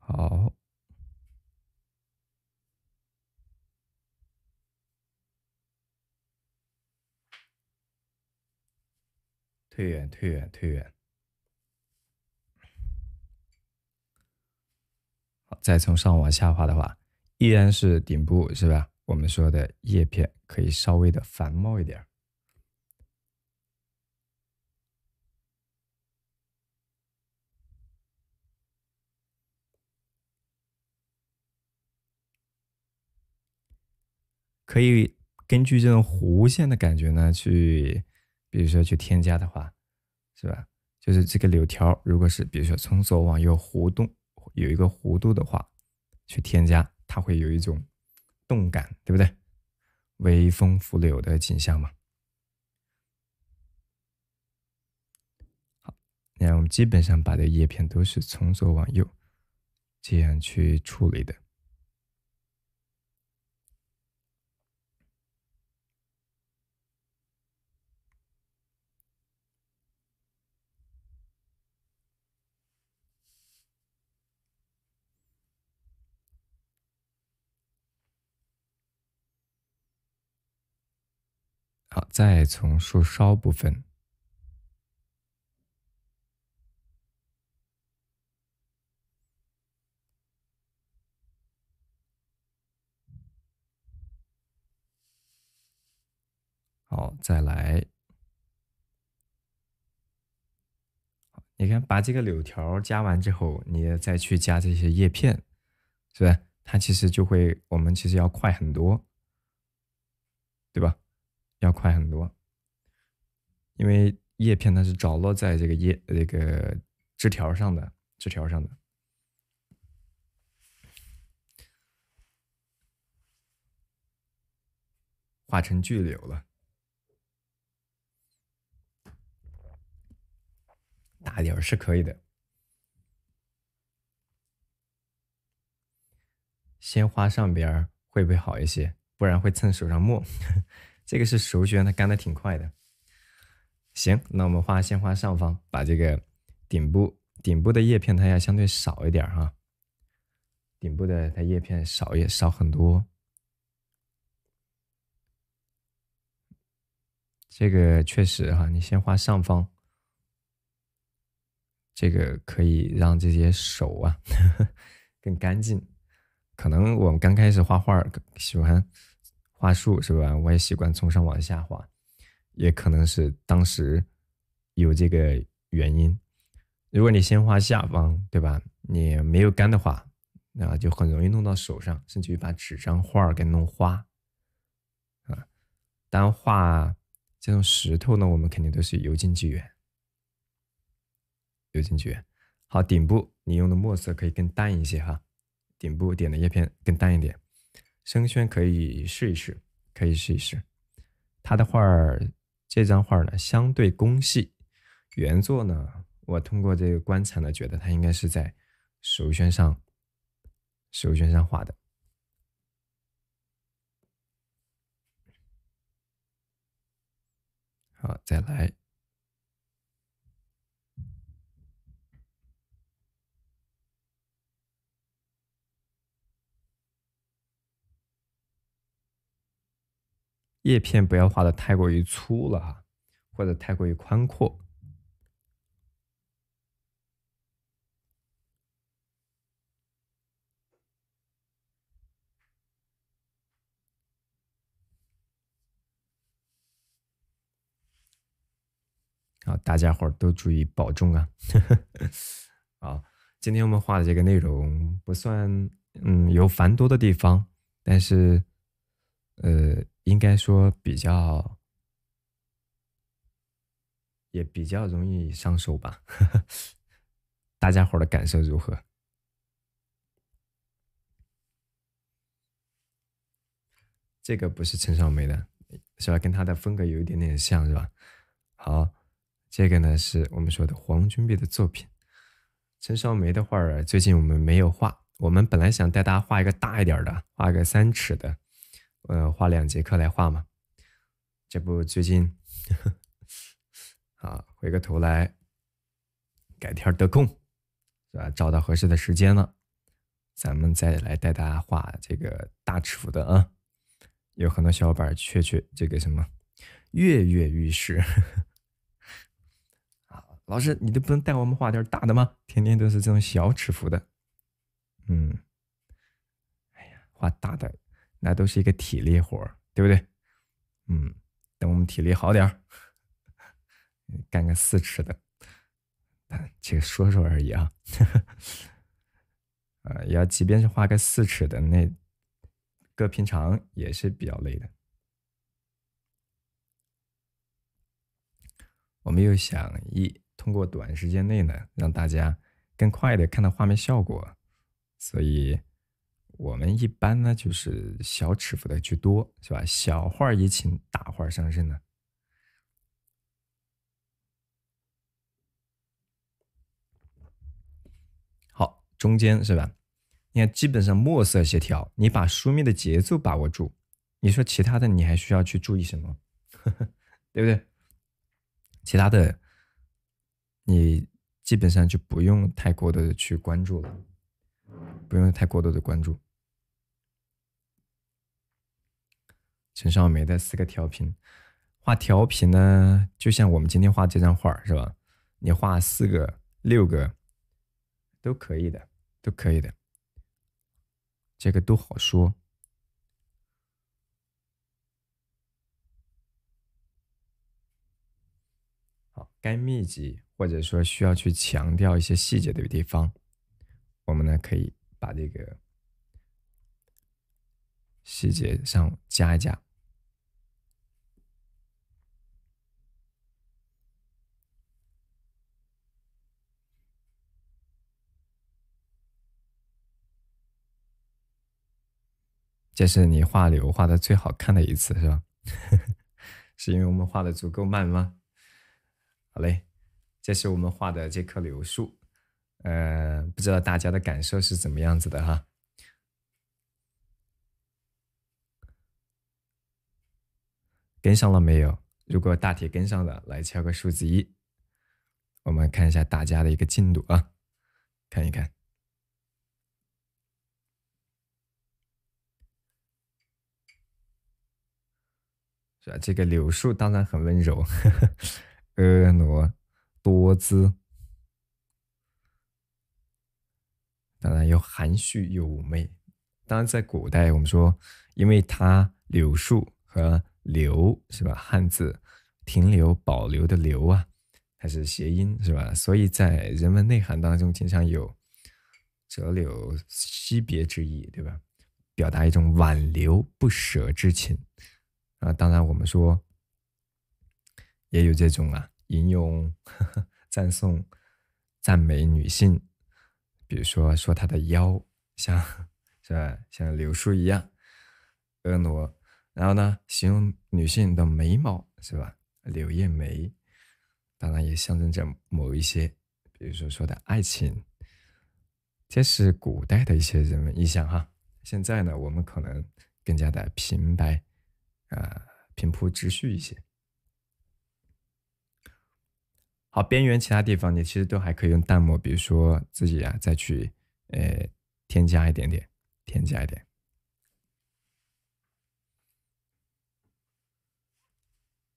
好，退远，退远，退远。好，再从上往下画的话，依然是顶部是吧？我们说的叶片可以稍微的繁茂一点，可以根据这种弧线的感觉呢，比如说去添加的话，是吧？就是这个柳条，如果是比如说从左往右弧动，有一个弧度的话，去添加，它会有一种动感，对不对？微风拂柳的景象嘛。好，那我们基本上把这叶片都是从左往右这样去处理的。再从树梢部分，好，再来，你看把这个柳条加完之后，你再去加这些叶片，是吧？它其实就会，我们其实要快很多，对吧？要快很多，因为叶片它是着落在这个枝条上的，枝条上的，化成巨柳了。大点儿是可以的。先画上边会不会好一些？不然会蹭手上墨。这个是熟学，它干的挺快的。行，那我们先画上方，把这个顶部的叶片它要相对少一点哈。顶部的它叶片少很多。这个确实哈，你先画上方，这个可以让这些手啊更干净。可能我们刚开始画画喜欢画树是吧？我也习惯从上往下画，也可能是当时有这个原因。如果你先画下方，对吧？你没有干的话，那就很容易弄到手上，甚至于把纸张画给弄花啊。当然画这种石头呢，我们肯定都是由近及远，由近及远。好，顶部你用的墨色可以更淡一些哈，顶部点的叶片更淡一点。生宣可以试一试，可以试一试。他的画儿，这张画呢相对工细，原作呢，我通过这个观察呢，觉得他应该是在手宣上画的。好，再来。叶片不要画的太过于粗了哈，或者太过于宽阔。好，大家伙都注意保重啊！好，今天我们画的这个内容不算有繁多的地方，但是应该说也比较容易上手吧。大家伙的感受如何？这个不是陈少梅的，是吧？跟她的风格有一点点像，是吧？好，这个呢是我们说的黄君璧的作品。陈少梅的画儿最近我们没有画，我们本来想带大家画一个大一点的，画个3尺的，花2节课来画嘛。这不最近，啊，回个头来，改天得空，是吧？找到合适的时间了，咱们再来带大家画这个大尺幅的啊。有很多小伙伴确这个什么跃跃欲试。啊，老师，你都不能带我们画点大的吗？天天都是这种小尺幅的。哎呀，画大的那都是一个体力活，对不对？等我们体力好点干个4尺的，这个说说而已啊。要即便是画个4尺的，那搁平常也是比较累的。我们又想通过短时间内呢，让大家更快的看到画面效果，所以我们一般呢就是小尺幅的居多，是吧？小画怡情，大画伤身呢。好，中间是吧？你看，基本上墨色协调，你把书面的节奏把握住，你说其他的你还需要去注意什么？对不对？其他的你基本上就不用太过多的去关注了，不用太过多的关注。陈少梅的4个调频，画调频呢，就像我们今天画这张画是吧？你画4个、6个都可以的，都可以的，这个都好说。好，该密集或者说需要去强调一些细节的地方，我们呢可以把这个细节上加一加。这是你画柳画的最好看的一次，是吧？是因为我们画的足够慢吗？好嘞，这是我们画的这棵柳树，不知道大家的感受是怎么样子的哈？跟上了没有？如果大体跟上了，来敲个数字1。我们看一下大家的一个进度啊，看一看。是吧？这个柳树当然很温柔，婀娜多姿，当然又含蓄又妩媚。当然，在古代我们说，因为它柳树和留是吧？汉字停留、保留的留啊，它是谐音是吧？所以在人文内涵当中，经常有折柳惜别之意，对吧？表达一种挽留不舍之情啊。当然，我们说也有这种啊，引用、赞颂、赞美女性，比如说她的腰像是吧，像柳树一样婀娜，然后呢，形容女性的眉毛是吧，柳叶眉，当然也象征着某一些，比如说的爱情，这是古代的一些人文意象哈。现在呢，我们可能更加的平白平铺直叙一些。好，边缘其他地方你其实都还可以用淡墨，比如说自己啊再去添加一点点，添加一点。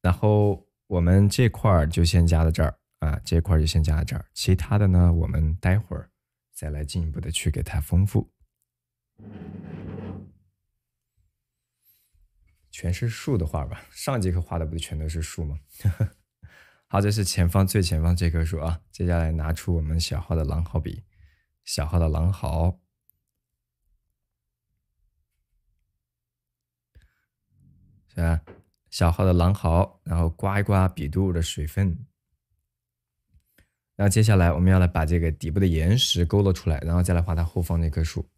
然后我们这块儿就先加到这儿啊，这块儿就先加到这儿，其他的呢，我们待会儿再来进一步的去给它丰富。全是树的画吧？上节课画的不全都是树吗？好，这是前方最前方这棵树啊。接下来拿出我们小号的狼毫笔，小号的狼毫，是吧？小号的狼毫，然后刮一刮笔肚的水分。然后接下来我们要来把这个底部的岩石勾勒出来，然后再来画它后方那棵树。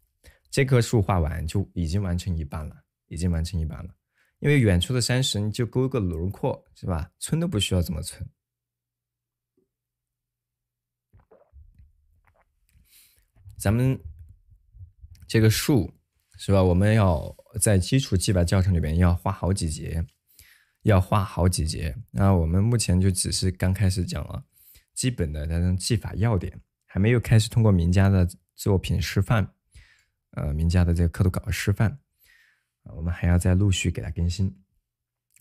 这棵树画完就已经完成一半了，已经完成一半了。因为远处的山石你就勾个轮廓，是吧？村都不需要怎么村。咱们这个树是吧？我们要在基础技法教程里面要画好几节，要画好几节。那我们目前就只是刚开始讲了基本的那种技法要点，还没有开始通过名家的作品示范，名家的这个刻度稿示范，我们还要再陆续给它更新。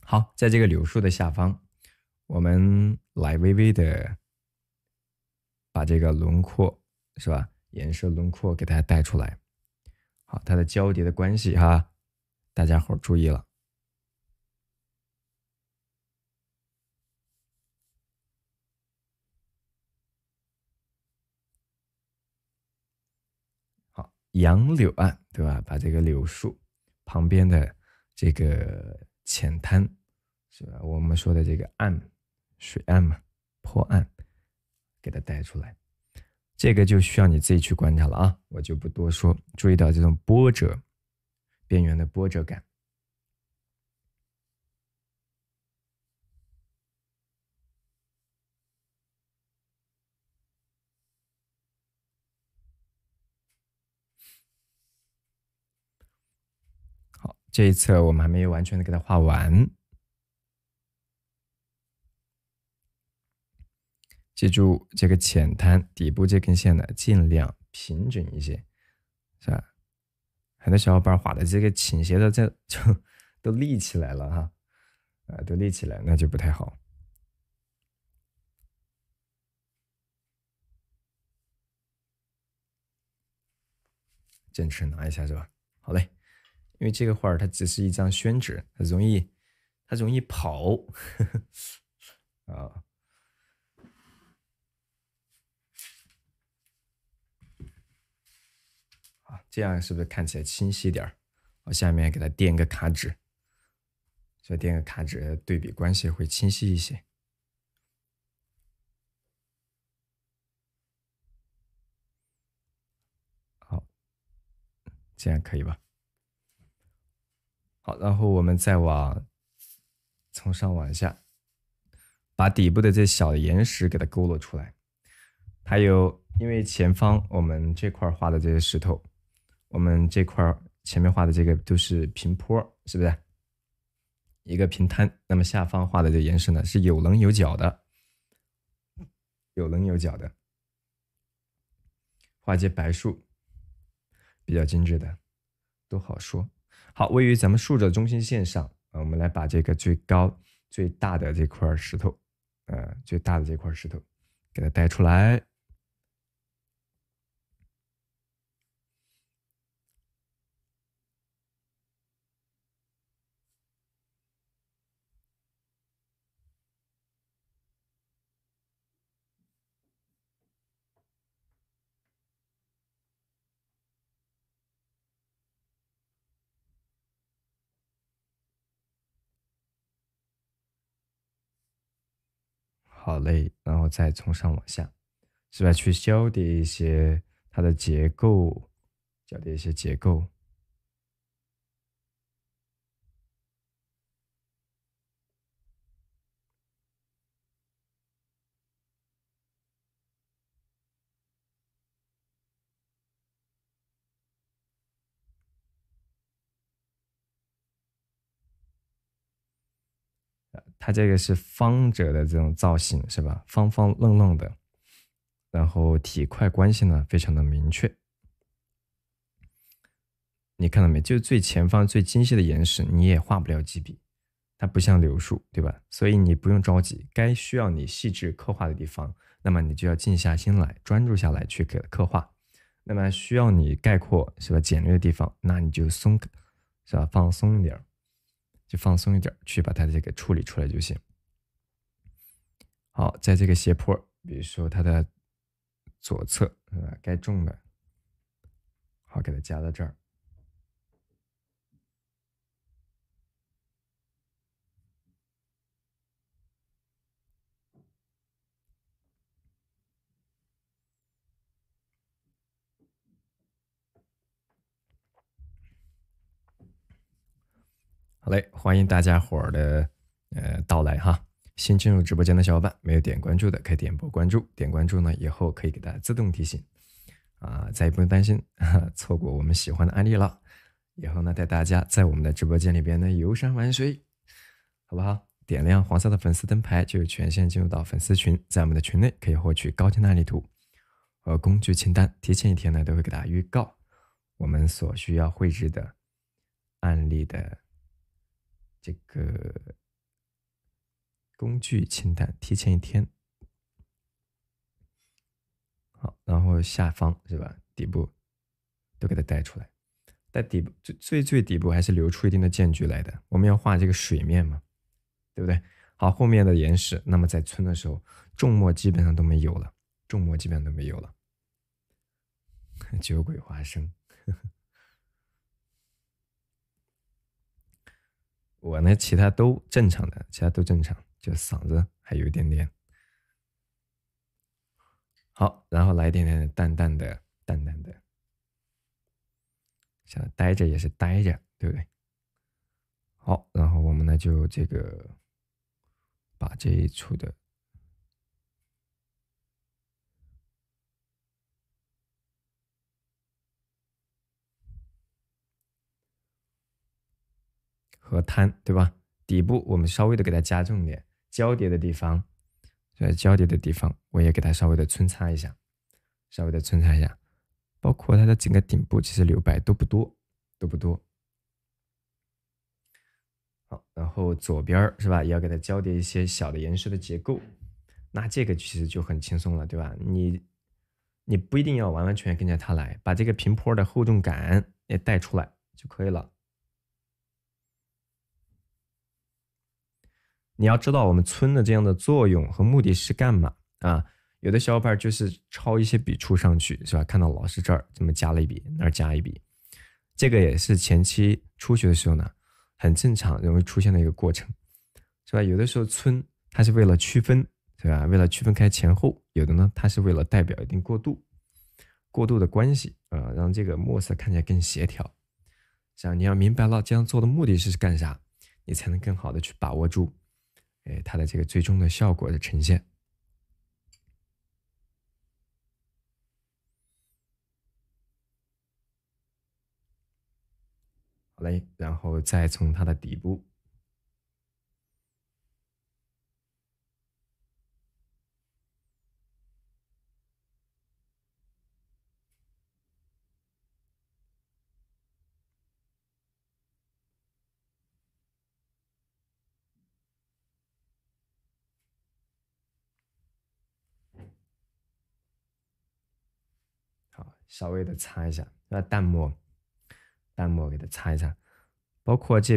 好，在这个柳树的下方，我们来微微的把这个轮廓是吧，颜色轮廓给它带出来。好，它的交叠的关系哈，大家伙注意了。好，杨柳岸对吧？把这个柳树旁边的这个浅滩是吧？我们说的这个岸，水岸嘛，坡岸，给它带出来。这个就需要你自己去观察了啊，我就不多说。注意到这种波折，边缘的波折感。好，这一侧我们还没有完全的给它画完。记住这个浅滩底部这根线呢，尽量平整一些，是吧？很多小伙伴画的这个倾斜的这就都立起来了哈，都立起来，那就不太好。正尺拿一下是吧？好嘞，因为这个画它只是一张宣纸，它容易跑啊。好，这样是不是看起来清晰点？我下面给它垫个卡纸，所以垫个卡纸对比关系会清晰一些。好，这样可以吧？好，然后我们再从上往下，把底部的这小的岩石给它勾勒出来。还有，因为前方我们这块画的这些石头，我们这块前面画的这个都是平坡，是不是？一个平摊。那么下方画的这岩石呢，是有棱有角的，有棱有角的。画一些白树，比较精致的，都好说。好，位于咱们竖着中心线上，我们来把这个最高、最大的这块石头，最大的这块石头，给它带出来。好嘞，然后再从上往下，是吧？去交叠一些它的结构，交叠一些结构。它这个是方折的这种造型，是吧？方方愣愣的，然后体块关系呢非常的明确。你看到没？就是最前方最精细的岩石，你也画不了几笔，它不像柳树，对吧？所以你不用着急，该需要你细致刻画的地方，那么你就要静下心来，专注下来去给刻画。那么需要你概括是吧？简略的地方，那你就松，是吧？放松一点，就放松一点，去把它这个处理出来就行。好，在这个斜坡，比如说它的左侧，该重的，好，给它加到这儿。好嘞，欢迎大家伙儿的到来哈。新进入直播间的小伙伴，没有点关注的可以点波关注，点关注呢以后可以给大家自动提醒再也不用担心错过我们喜欢的案例了。以后呢带大家在我们的直播间里边呢游山玩水，好不好？点亮黄色的粉丝灯牌就有权限进入到粉丝群，在我们的群内可以获取高清的案例图和工具清单，提前一天呢都会给大家预告我们所需要绘制的案例的这个工具清单，提前一天。好，然后下方是吧？底部都给它带出来，在底部最底部还是留出一定的间距来的。我们要画这个水面嘛，对不对？好，后面的岩石，那么在村的时候，重墨基本上都没有了，重墨基本上都没有了。酒鬼花生，我呢其他都正常的，其他都正常，就嗓子还有一点点。好，然后来一点点淡淡的，像待着也是待着，对不对？好，然后我们呢就这个把这一处的和摊，对吧？底部我们稍微的给它加重点，交叠的地方，交叠的地方我也给它稍微的皴擦一下，包括它的整个顶部其实留白都不多，好，然后左边是吧，也要给它交叠一些小的岩石的结构。那这个其实就很轻松了，对吧？你不一定要完完全全跟着它来，把这个平坡的厚重感也带出来就可以了。你要知道我们村的这样的作用和目的是干嘛啊？有的小伙伴就是抄一些笔触上去，是吧？看到老师这儿这么加了一笔，那儿加一笔，这个也是前期初学的时候呢，很正常容易出现的一个过程，是吧？有的时候村它是为了区分，对吧？为了区分开前后，有的呢它是为了代表一定过渡的关系啊，让这个墨色看起来更协调。这样你要明白了这样做的目的是干啥，你才能更好的去把握住，它的这个最终的效果的呈现。好嘞，然后再从它的底部，好，稍微的擦一下，那淡墨给它擦一擦，包括这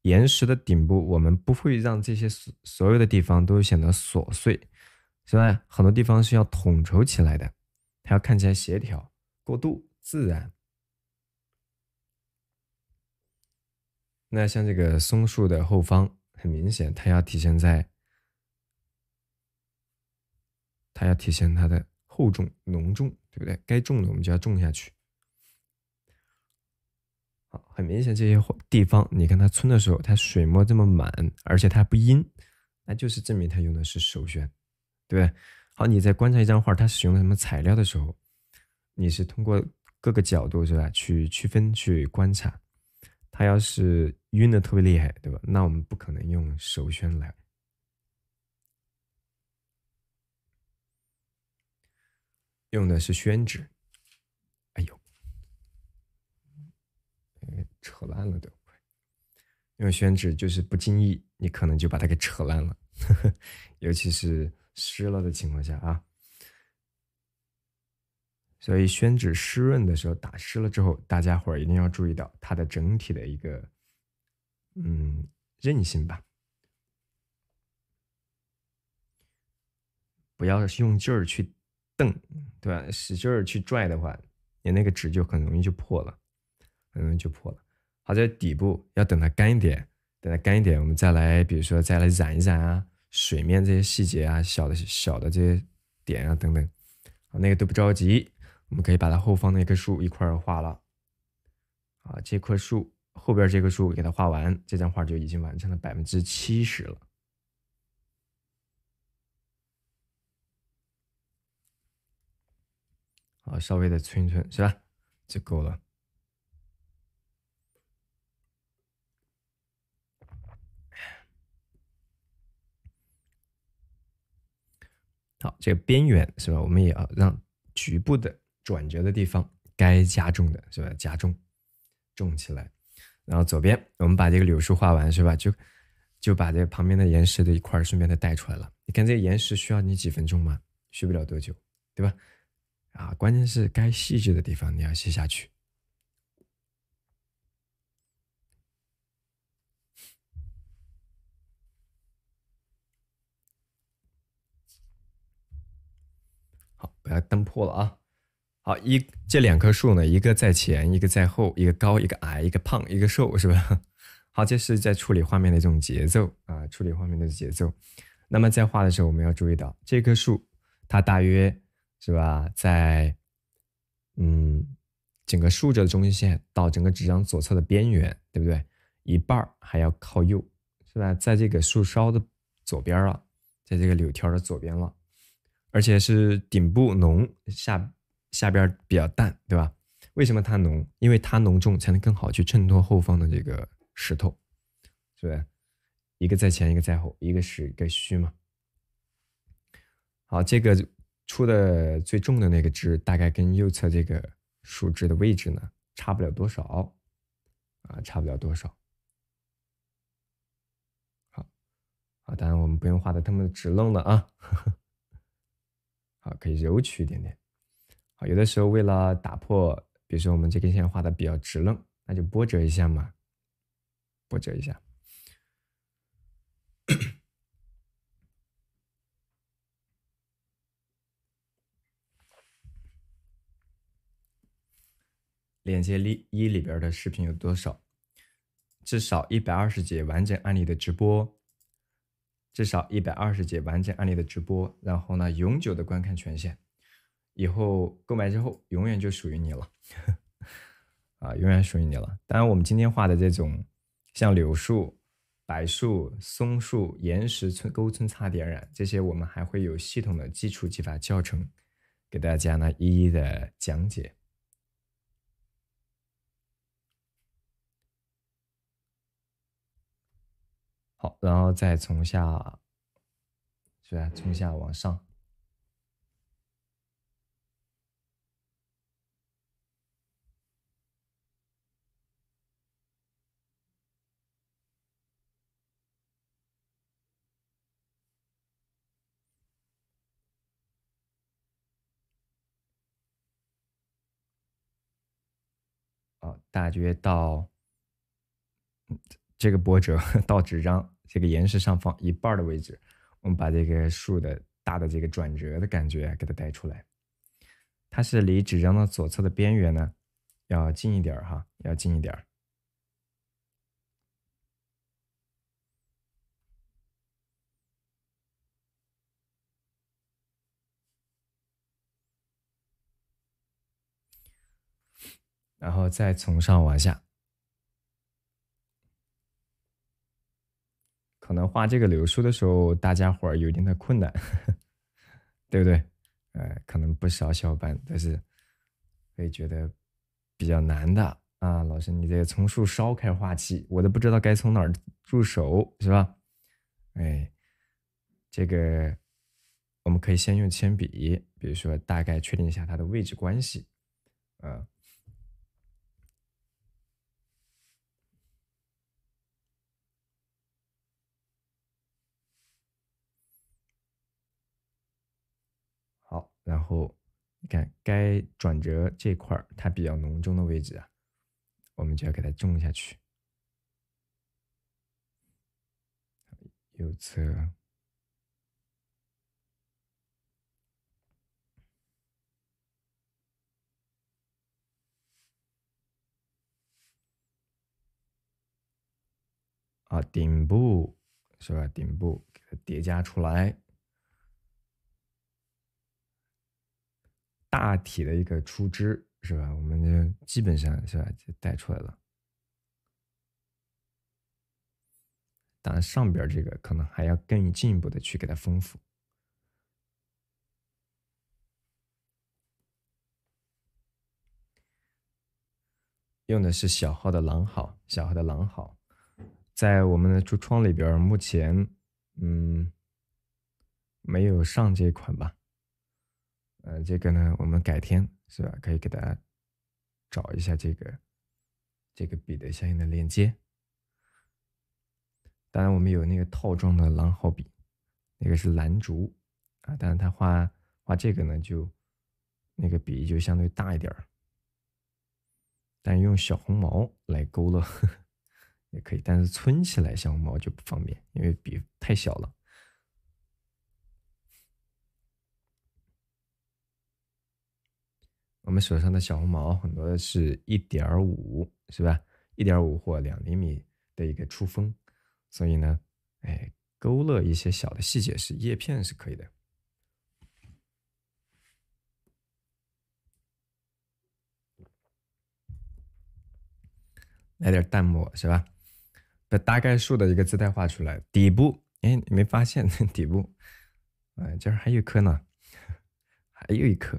岩石的顶部，我们不会让这些所有的地方都显得琐碎，是吧？很多地方是要统筹起来的，它要看起来协调、过渡、自然。那像这个松树的后方，很明显，它要体现它的厚重、浓重，对不对？该重的我们就要重下去。好，很明显这些地方，你看它村的时候，它水墨这么满，而且它不阴，那就是证明它用的是手宣，对不对？好，你在观察一张画，它使用了什么材料的时候，你是通过各个角度是吧，去区分、去观察。它要是晕的特别厉害，对吧？那我们不可能用手宣来，用的是宣纸。哎呦，扯烂了都。用宣纸就是不经意，你可能就把它给扯烂了，尤其是湿了的情况下啊。所以宣纸湿润的时候，打湿了之后，大家伙儿一定要注意到它的整体的一个韧性吧，不要用劲儿去蹬，对吧？使劲儿去拽的话，你那个纸就很容易就破了，很容易就破了。好在底部要等它干一点，等它干一点，我们再来，比如说再来染一染啊，水面这些细节啊，小的这些点啊等等，啊，那个都不着急，我们可以把它后方那棵树一块儿画了。啊，这棵树后边这棵树给它画完，这张画就已经完成了70%了。好，稍微的存一存是吧？就够了。好，这个边缘是吧？我们也要让局部的转折的地方该加重的是吧？加重，重起来。然后左边我们把这个柳树画完是吧？就把这个旁边的岩石的一块顺便的带出来了。你看这个岩石需要你几分钟吗？需不了多久，对吧？啊，关键是该细致的地方你要细下去。好，不要蹬破了啊。好，这两棵树呢，一个在前，一个在后，一个高，一个矮，一个胖，一个瘦，是吧？好，这是在处理画面的这种节奏啊，处理画面的节奏。那么在画的时候，我们要注意到这棵树，它大约是吧，在整个树的中心线到整个纸张左侧的边缘，对不对？一半还要靠右，是吧？在这个树梢的左边了，在这个柳条的左边了，而且是顶部浓，下边比较淡，对吧？为什么它浓？因为它浓重才能更好去衬托后方的这个石头，是不是？一个在前，一个在后，一个实一个虚嘛。好，这个出的最重的那个枝，大概跟右侧这个树枝的位置呢，差不了多少啊，差不了多少。好，当然我们不用画的这么直愣了啊。好，可以柔曲一点点。好，有的时候为了打破，比如说我们这根线画的比较直愣，那就波折一下嘛，波折一下。链接一里边的视频有多少？至少120节完整案例的直播，至少120节完整案例的直播，然后呢，永久的观看权限，以后购买之后永远就属于你了。啊，永远属于你了。当然，我们今天画的这种像柳树、柏树、松树、岩石沟村擦点染，这些我们还会有系统的基础技法教程，给大家呢一一的讲解。好，然后再从下，是吧？从下往上。大约到这个波折到纸张这个岩石上方一半的位置，我们把这个树的大的这个转折的感觉给它带出来。它是离纸张的左侧的边缘呢要近一点哈，要近一点。然后再从上往下。可能画这个柳树的时候，大家伙儿有点的困难，对不对？可能不少小伙伴都是会觉得比较难的啊。老师，你这个从树梢开始画起，我都不知道该从哪儿入手，是吧？哎，这个我们可以先用铅笔，比如说大概确定一下它的位置关系，好，然后你看该转折这块它比较浓重的位置啊，我们就要给它种下去。右侧。顶部是吧？顶部给它叠加出来，大体的一个出枝是吧？我们就基本上是吧就带出来了。当然上边这个可能还要更进一步的去给它丰富。用的是小号的狼毫，小号的狼毫，在我们的橱窗里边，目前没有上这款吧。这个呢，我们改天是吧，可以给大家找一下这个笔的相应的链接。当然，我们有那个套装的狼毫笔，那个是蓝竹啊，但是它画这个呢，就那个笔就相对大一点儿。但用小红毛来勾勒也可以，但是存起来小红毛就不方便，因为笔太小了。我们手上的小红毛很多的是1.5，是吧？1.5或2厘米的一个出锋，所以呢，勾勒一些小的细节是叶片是可以的。来点淡墨是吧？把大概数的一个姿态画出来。底部，你没发现底部？这儿还有一颗呢，还有一颗。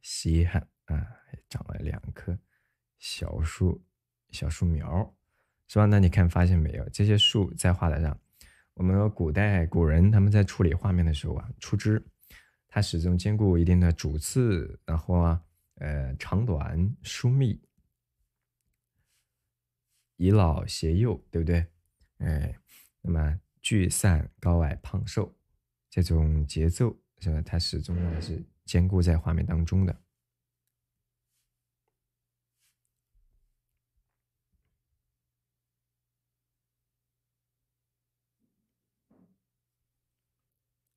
稀罕啊，还长了2棵小树苗，是吧？那你看发现没有？这些树在画台上，我们古人他们在处理画面的时候啊，出枝，它始终兼顾一定的主次，然后长短疏密，以老携幼，对不对？哎，那么聚散高矮胖瘦这种节奏是吧？它始终呢是兼顾在画面当中的。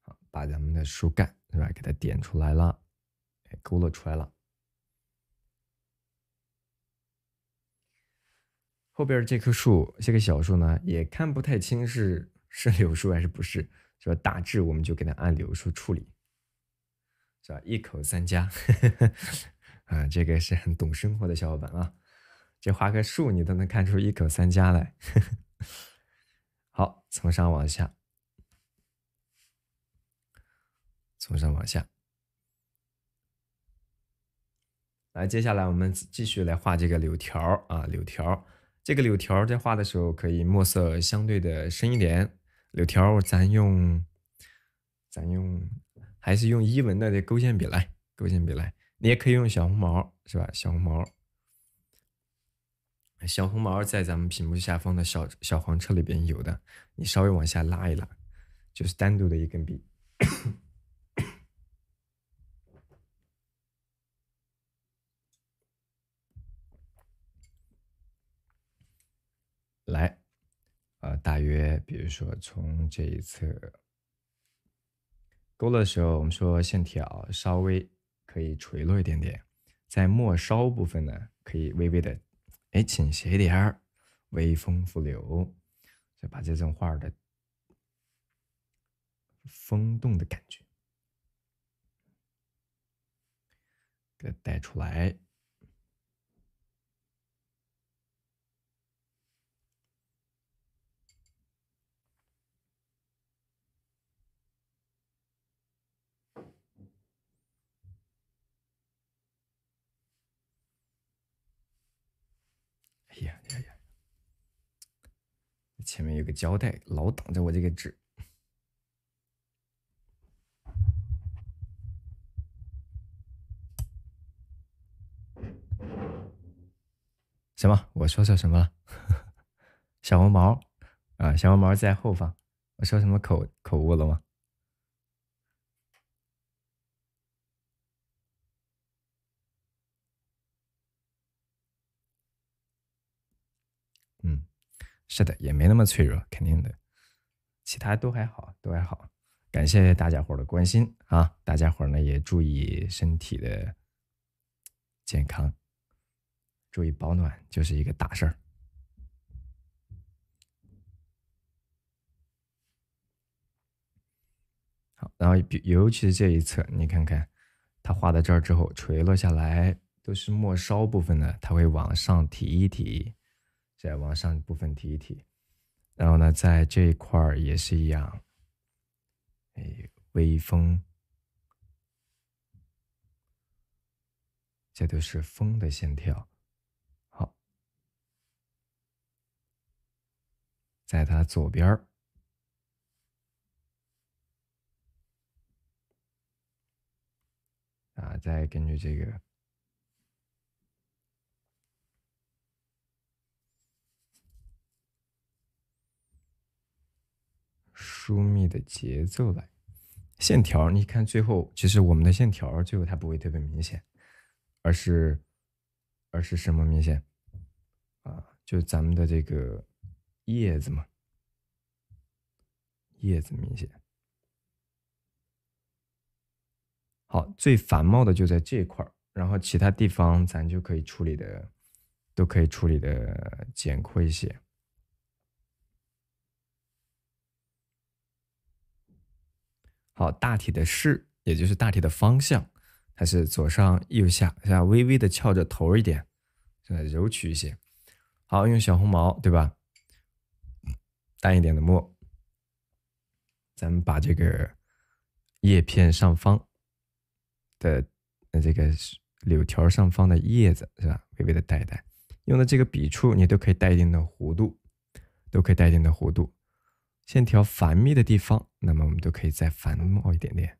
好，把咱们的树干是吧，给它点出来了，勾勒出来了。后边这棵树，这个小树呢，也看不太清是柳树还是不是，是吧？大致我们就给它按柳树处理，是吧？一口三家，啊，这个是很懂生活的小伙伴啊。这画棵树你都能看出一口三家来。好，从上往下，从上往下。来，接下来我们继续来画这个柳条啊，柳条。这个柳条在画的时候可以墨色相对的深一点。柳条咱用还是用伊文的这勾线笔来，勾线笔来。你也可以用小红毛，是吧？小红毛，小红毛在咱们屏幕下方的小黄车里边有的，你稍微往下拉一拉，就是单独的一根笔。来，大约比如说从这一侧勾勒的时候，我们说线条稍微可以垂落一点点，在末梢部分呢，可以微微的倾斜一点儿，微风拂柳，就把这种画的风动的感觉给它带出来。哎呀呀呀！前面有个胶带，老挡着我这个纸。什么？我说错什么了？小红毛啊，小红毛在后方。我说什么口误了吗？嗯，是的，也没那么脆弱，肯定的。其他都还好，都还好。感谢大家伙的关心啊！大家伙呢也注意身体的健康，注意保暖，就是一个大事儿。好，然后尤其是这一侧，你看看，它画到这儿之后垂落下来，都是末梢部分呢，它会往上提一提，再往上部分提一提。然后呢，在这一块儿也是一样，微风，这都是风的线条。好，在它左边儿。啊，再根据这个疏密的节奏来，线条，你看最后，其实我们的线条最后它不会特别明显，而是什么明显啊？就咱们的这个叶子嘛，叶子明显。好，最繁茂的就在这块儿，然后其他地方咱就可以处理的，都可以处理的简括一些。好，大体的势，也就是大体的方向，它是左上右下，是吧？微微的翘着头一点，是吧？柔曲一些。好，用小红毛，对吧？淡一点的墨，咱们把这个叶片上方的这个柳条上方的叶子，是吧？微微的带一带。用的这个笔触，你都可以带一定的弧度，都可以带一定的弧度。线条繁密的地方，那么我们都可以再繁茂一点点。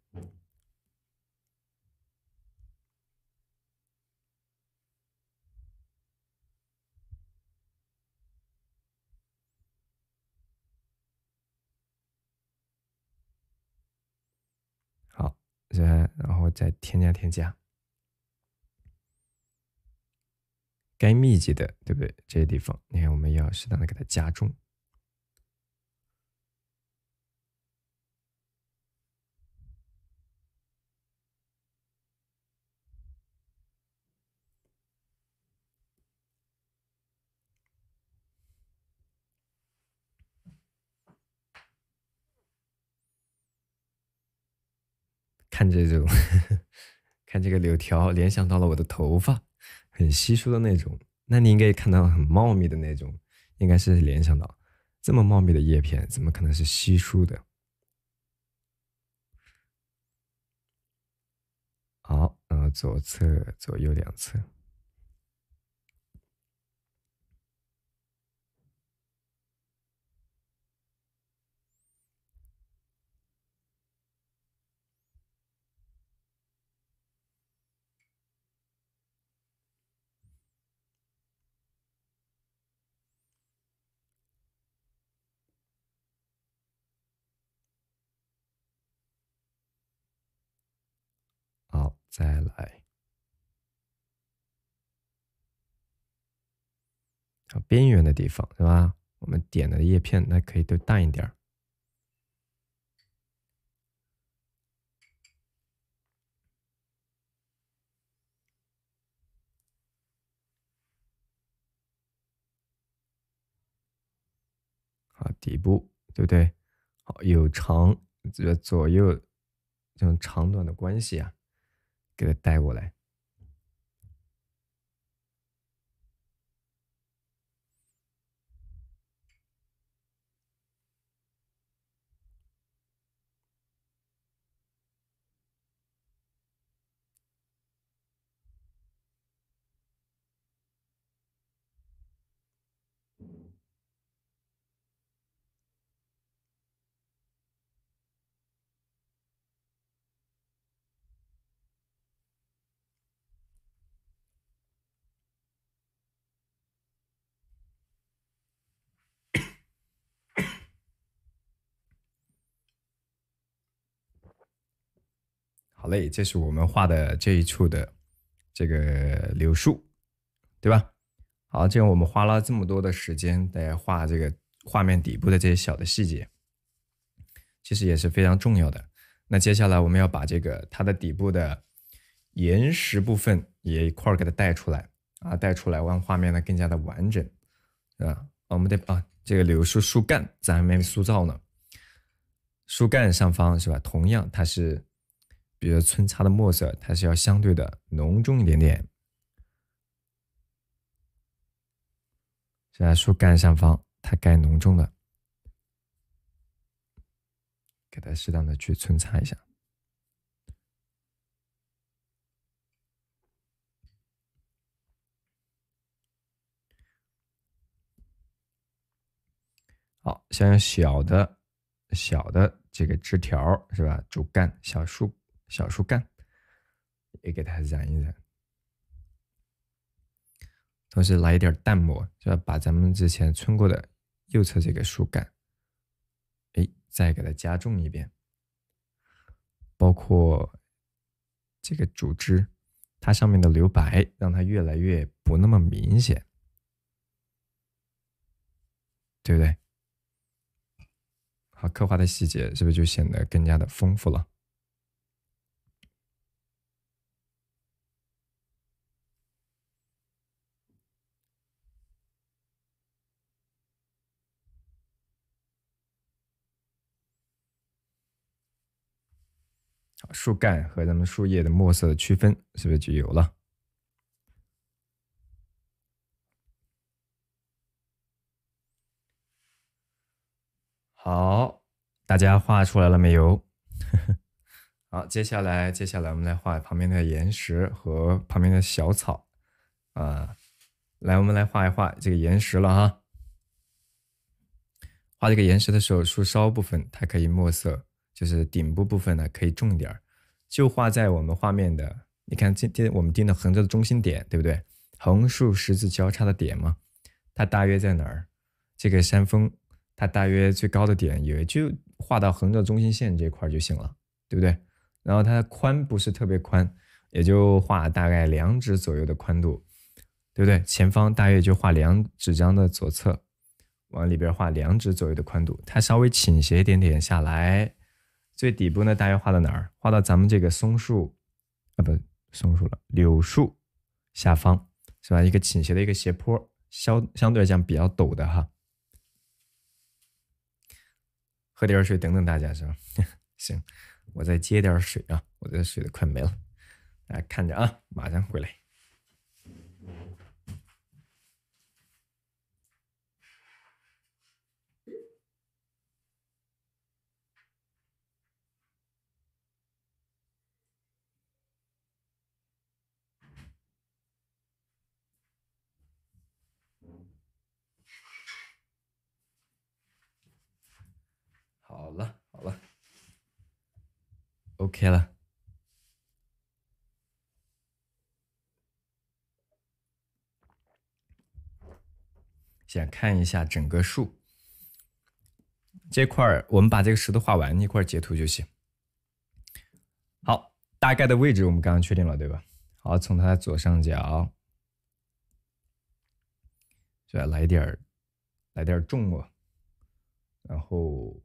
然后再添加，该密集的，对不对？这些地方，你看我们要适当的给它加重。看这种，看这个柳条，联想到了我的头发，很稀疏的那种。那你应该看到很茂密的那种，应该是联想到这么茂密的叶片，怎么可能是稀疏的？好，然后左侧、左右两侧。好，再来。好，边缘的地方是吧？我们点的叶片那可以都淡一点。好，底部对不对？好，有长这左右这种长短的关系啊，给它带过来。好嘞，这是我们画的这一处的这个柳树，对吧？好，这样我们花了这么多的时间来画这个画面底部的这些小的细节，其实也是非常重要的。那接下来我们要把这个它的底部的岩石部分也一块儿给它带出来啊，带出来让画面呢更加的完整，是吧？我们得这个柳树树干咱还没塑造呢，树干上方是吧？同样它是，比如皴擦的墨色，它是要相对的浓重一点点。在树干上方，它该浓重的，给它适当的去皴擦一下。好，像小的这个枝条是吧？主干小树干也给它染一染，同时来一点淡墨，是吧？把咱们之前皴过的右侧这个树干，再给它加重一遍，包括这个主枝，它上面的留白，让它越来越不那么明显，对不对？好，刻画的细节是不是就显得更加的丰富了？好，树干和咱们树叶的墨色的区分是不是就有了？好，大家画出来了没有？好，接下来我们来画旁边的岩石和旁边的小草啊。来，我们来画一画这个岩石了哈。画这个岩石的时候，树梢部分它可以墨色，就是顶部部分呢可以重一点，就画在我们画面的，你看今天我们定的横着的中心点，对不对？横竖十字交叉的点嘛，它大约在哪儿？这个山峰它大约最高的点也就画到横着中心线这块就行了，对不对？然后它的宽不是特别宽，也就画大概2指左右的宽度，对不对？前方大约就画2纸张的左侧，往里边画2指左右的宽度，它稍微倾斜一点点下来，最底部呢大约画到哪儿？画到咱们这个松树啊，不，松树了，柳树下方是吧？一个倾斜的一个斜坡，相对来讲比较陡的哈。喝点水，等等大家是吧？行，我再接点水啊，我这水都快没了，大家看着啊，马上回来。好了好了 ，OK 了。先看一下整个树这块儿，我们把这个石头画完，一块截图就行。好，大概的位置我们刚刚确定了，对吧？好，从它的左上角，是吧？来点重墨，然后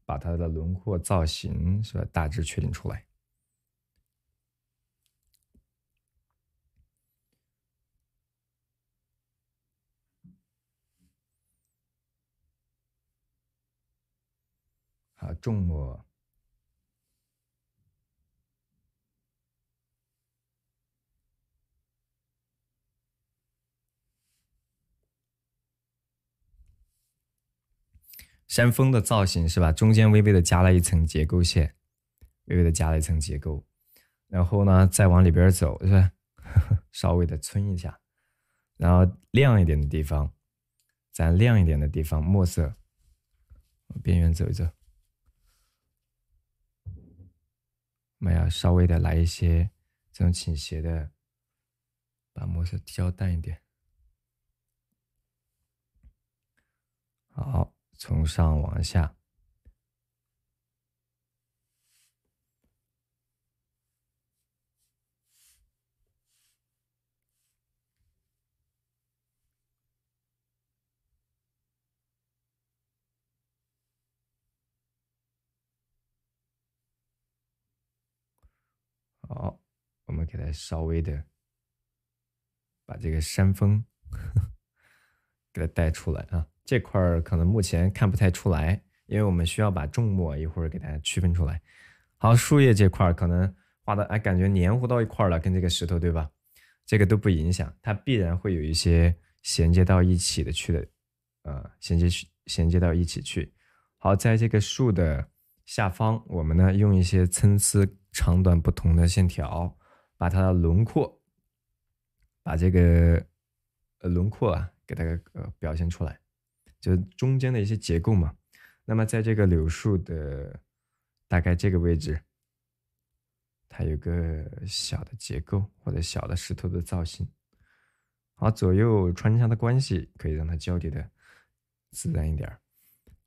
把它的轮廓造型是吧，大致确定出来。好，重墨。山峰的造型是吧？中间微微的加了一层结构线，微微的加了一层结构，然后呢，再往里边走是吧？稍微的皴一下，然后亮一点的地方，咱亮一点的地方，墨色边缘走一走，我们要稍微的来一些这种倾斜的，把墨色调淡一点。好，从上往下。好，我们给它稍微的把这个山峰给它带出来啊。这块儿可能目前看不太出来，因为我们需要把重墨一会儿给它区分出来。好，树叶这块儿可能画的哎，感觉黏糊到一块儿了，跟这个石头对吧？这个都不影响，它必然会有一些衔接到一起的去的，衔接到一起去。好，在这个树的下方，我们呢用一些参差长短不同的线条，把它的轮廓，把这个轮廓啊给它表现出来，就是中间的一些结构嘛。那么在这个柳树的大概这个位置，它有个小的结构或者小的石头的造型。好，左右穿插的关系可以让它交叠的自然一点。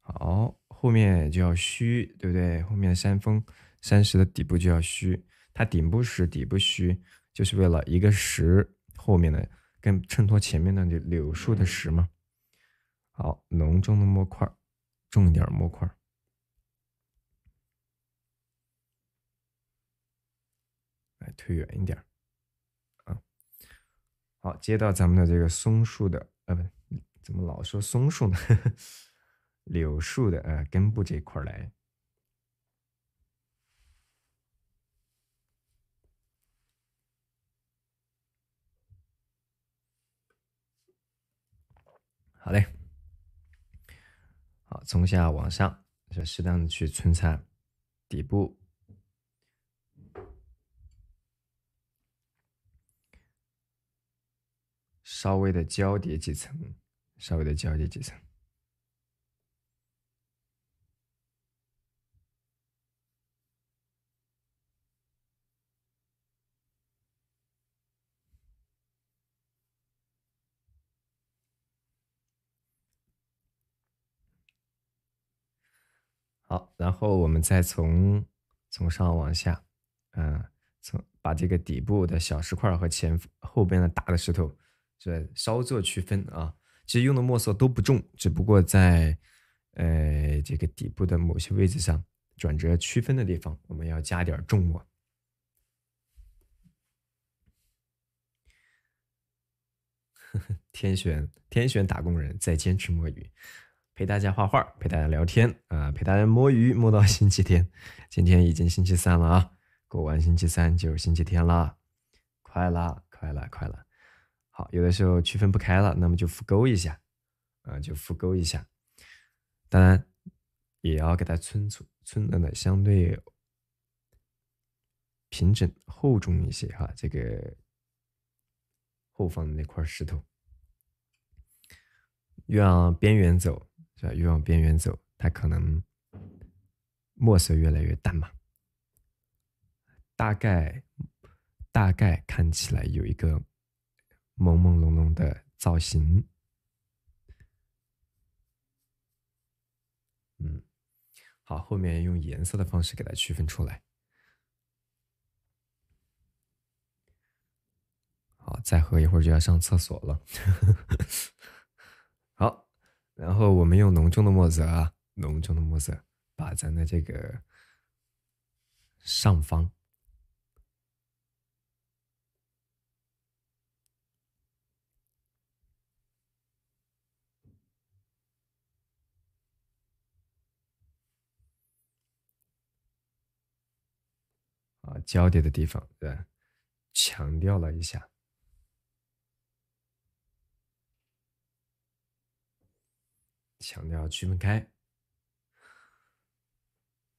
好，后面就要虚，对不对？后面山峰、山石的底部就要虚，它顶部实、底部虚，就是为了一个石后面的跟衬托前面的柳树的石嘛。好，浓重的墨块，重一点墨块。来推远一点啊。好，接到咱们的这个松树的，不，怎么老说松树呢？柳树的根部这一块来。好嘞，好，从下往上，就适当的去皴擦底部，稍微的交叠几层，稍微的交叠几层。好，然后我们再从从上往下，把这个底部的小石块和后边的大的石头，稍作区分啊。其实用的墨色都不重，只不过在这个底部的某些位置上转折区分的地方，我们要加点重墨。天选打工人在坚持摸鱼，陪大家画画，陪大家聊天啊，陪大家摸鱼，摸到星期天。今天已经星期三了啊，过完星期三就是星期天了，快了。好，有的时候区分不开了，那么就复勾一下当然也要给它寸的呢相对平整厚重一些哈，这个后方的那块石头。越往边缘走，是吧？越往边缘走，它可能墨色越来越淡嘛。大概看起来有一个朦朦胧胧的造型。好，后面用颜色的方式给它区分出来。好，再喝一会儿就要上厕所了。好，然后我们用浓重的墨色啊，把咱的这个上方交叠的地方，对，强调了一下。强调区分开，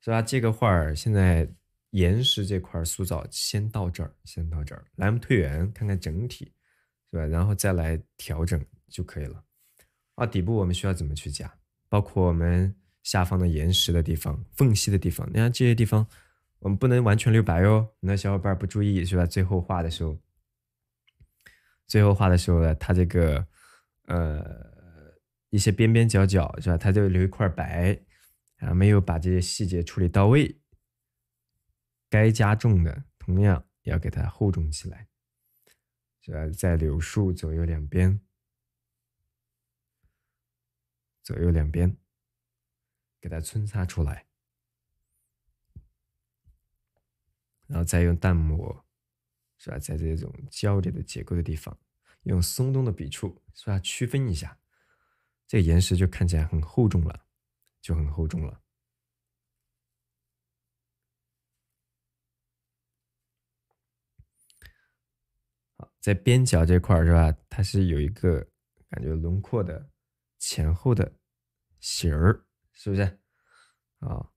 是吧？这个画儿现在岩石这块塑造先到这儿，来我们退远看看整体，是吧？然后再来调整就可以了。底部我们需要怎么去加？包括我们下方的岩石的地方、缝隙的地方，你看这些地方我们不能完全留白哦。那小伙伴不注意，是吧？最后画的时候呢，它这个一些边边角角，是吧？它就留一块白，没有把这些细节处理到位。该加重的，同样要给它厚重起来，是吧？在柳树左右两边，给它皴擦出来，然后再用淡墨，是吧？在这种交叠的结构的地方，用松动的笔触，是吧？区分一下。这个岩石就看起来很厚重了，好，在边角这块是吧？它是有一个感觉轮廓的前后的形儿，是不是？啊，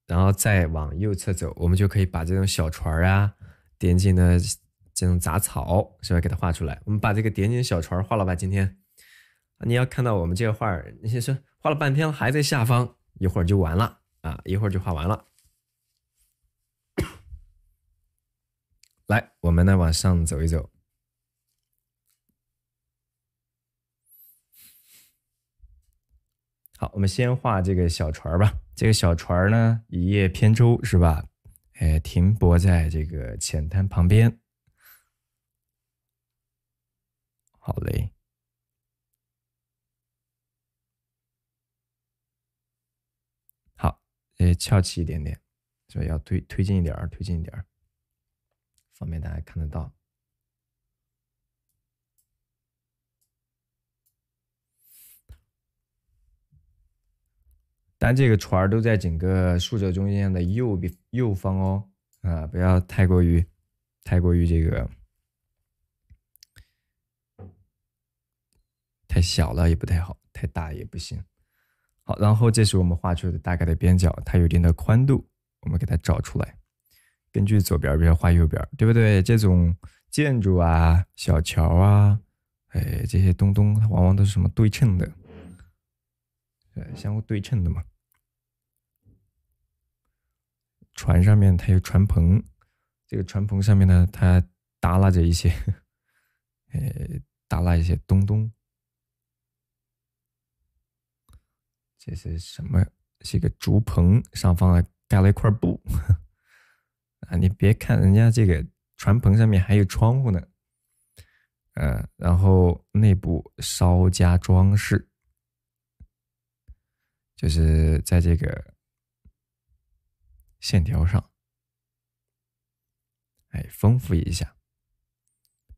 然后再往右侧走，我们就可以把这种小船啊、点景的这种杂草，是吧？给它画出来。我们把这个点景小船画了吧？今天你要看到我们这个画，那些说画了半天还在下方，一会儿就完了啊，一会儿就画完了。来，我们呢往上走一走。好，我们先画这个小船吧。这个小船呢，一叶扁舟是吧？停泊在这个浅滩旁边。好嘞。好，翘起一点点，所以要推进一点，方便大家看得到。但这个船都在整个竖轴中间的右方哦，不要太过于这个太小了也不太好，太大也不行。好，然后这是我们画出的大概的边角，它有一定的宽度，我们给它找出来。根据左边画右边，对不对？这种建筑啊、小桥啊，这些东它往往都是什么对称的，相互对称的嘛。船上面它有船篷，这个船篷上面呢，它耷拉着一些，耷拉一些东东。这是什么？是一个竹棚，上方呢盖了一块布。啊，你别看人家这个船棚上面还有窗户呢。然后内部稍加装饰，就是在这个线条上，丰富一下。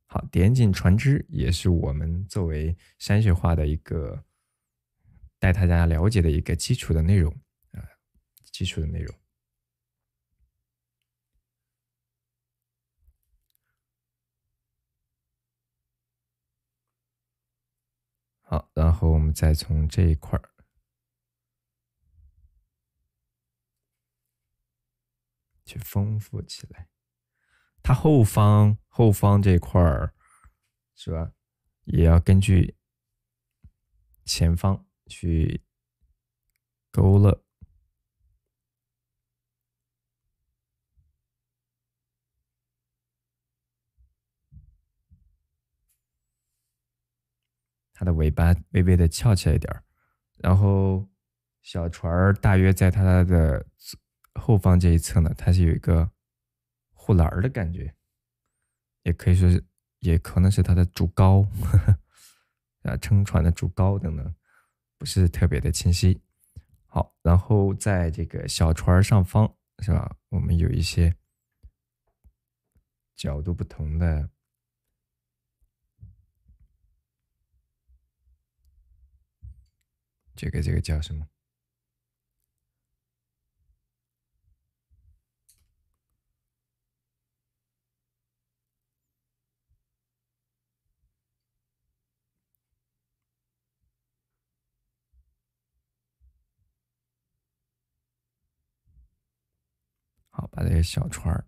好，点景船只也是我们作为山水画的一个带大家了解的一个基础的内容啊，基础的内容。好，然后我们再从这一块去丰富起来。它后方这块是吧，也要根据前方去勾勒。它的尾巴微微的翘起来一点，然后小船大约在它的后方这一侧呢，它是有一个护栏的感觉，也可以说是，也可能是它的主篙，撑船的主篙等等，不是特别的清晰。好，然后在这个小船上方是吧，我们有一些角度不同的。这个叫什么？好，把这个小船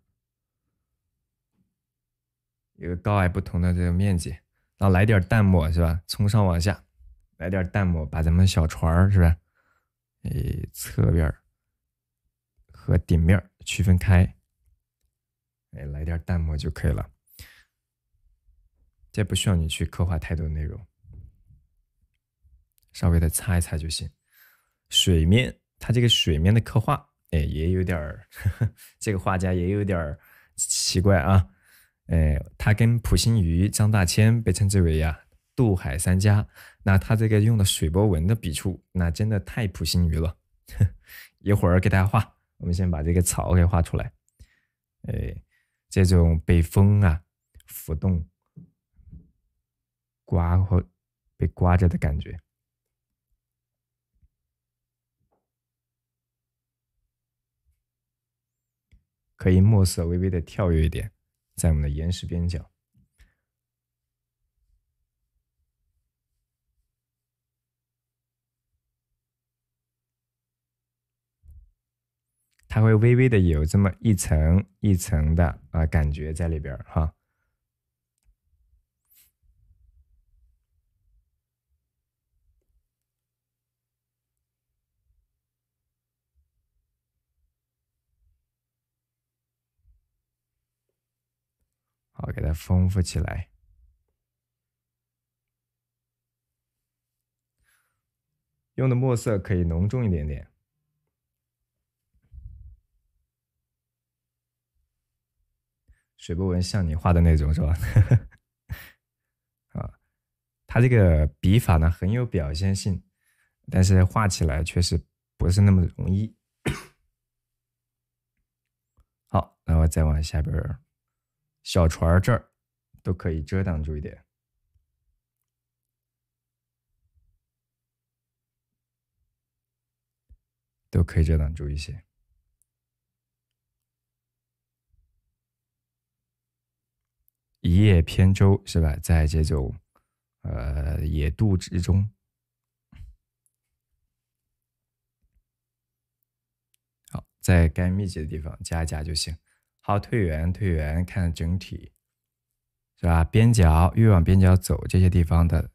有个高矮不同的这个面积，然后来点淡墨是吧？从上往下来点淡墨，把咱们小船是吧？侧面和顶面区分开，来点淡墨就可以了。这不需要你去刻画太多内容，稍微的擦一擦就行。水面，它这个水面的刻画，也有点这个画家也有点奇怪啊。他跟溥心畬、张大千被称之为渡海三家。那他这个用的水波纹的笔触，那真的太溥心畬了。一会儿给大家画，我们先把这个草给画出来。这种被风浮动、刮或被刮着的感觉。可以墨色微微的跳跃一点，在我们的岩石边角。它会微微的有这么一层一层的感觉在里边哈。好，给它丰富起来。用的墨色可以浓重一点点。水波纹像你画的那种是吧？它这个笔法呢很有表现性，但是画起来确实不是那么容易。好，然后再往下边，小船这儿都可以遮挡住一点。都可以遮挡住一些。一叶扁舟是吧？在这种野渡之中，好，在该密集的地方加一加就行。好，退圆，看整体是吧？边角越往边角走，这些地方的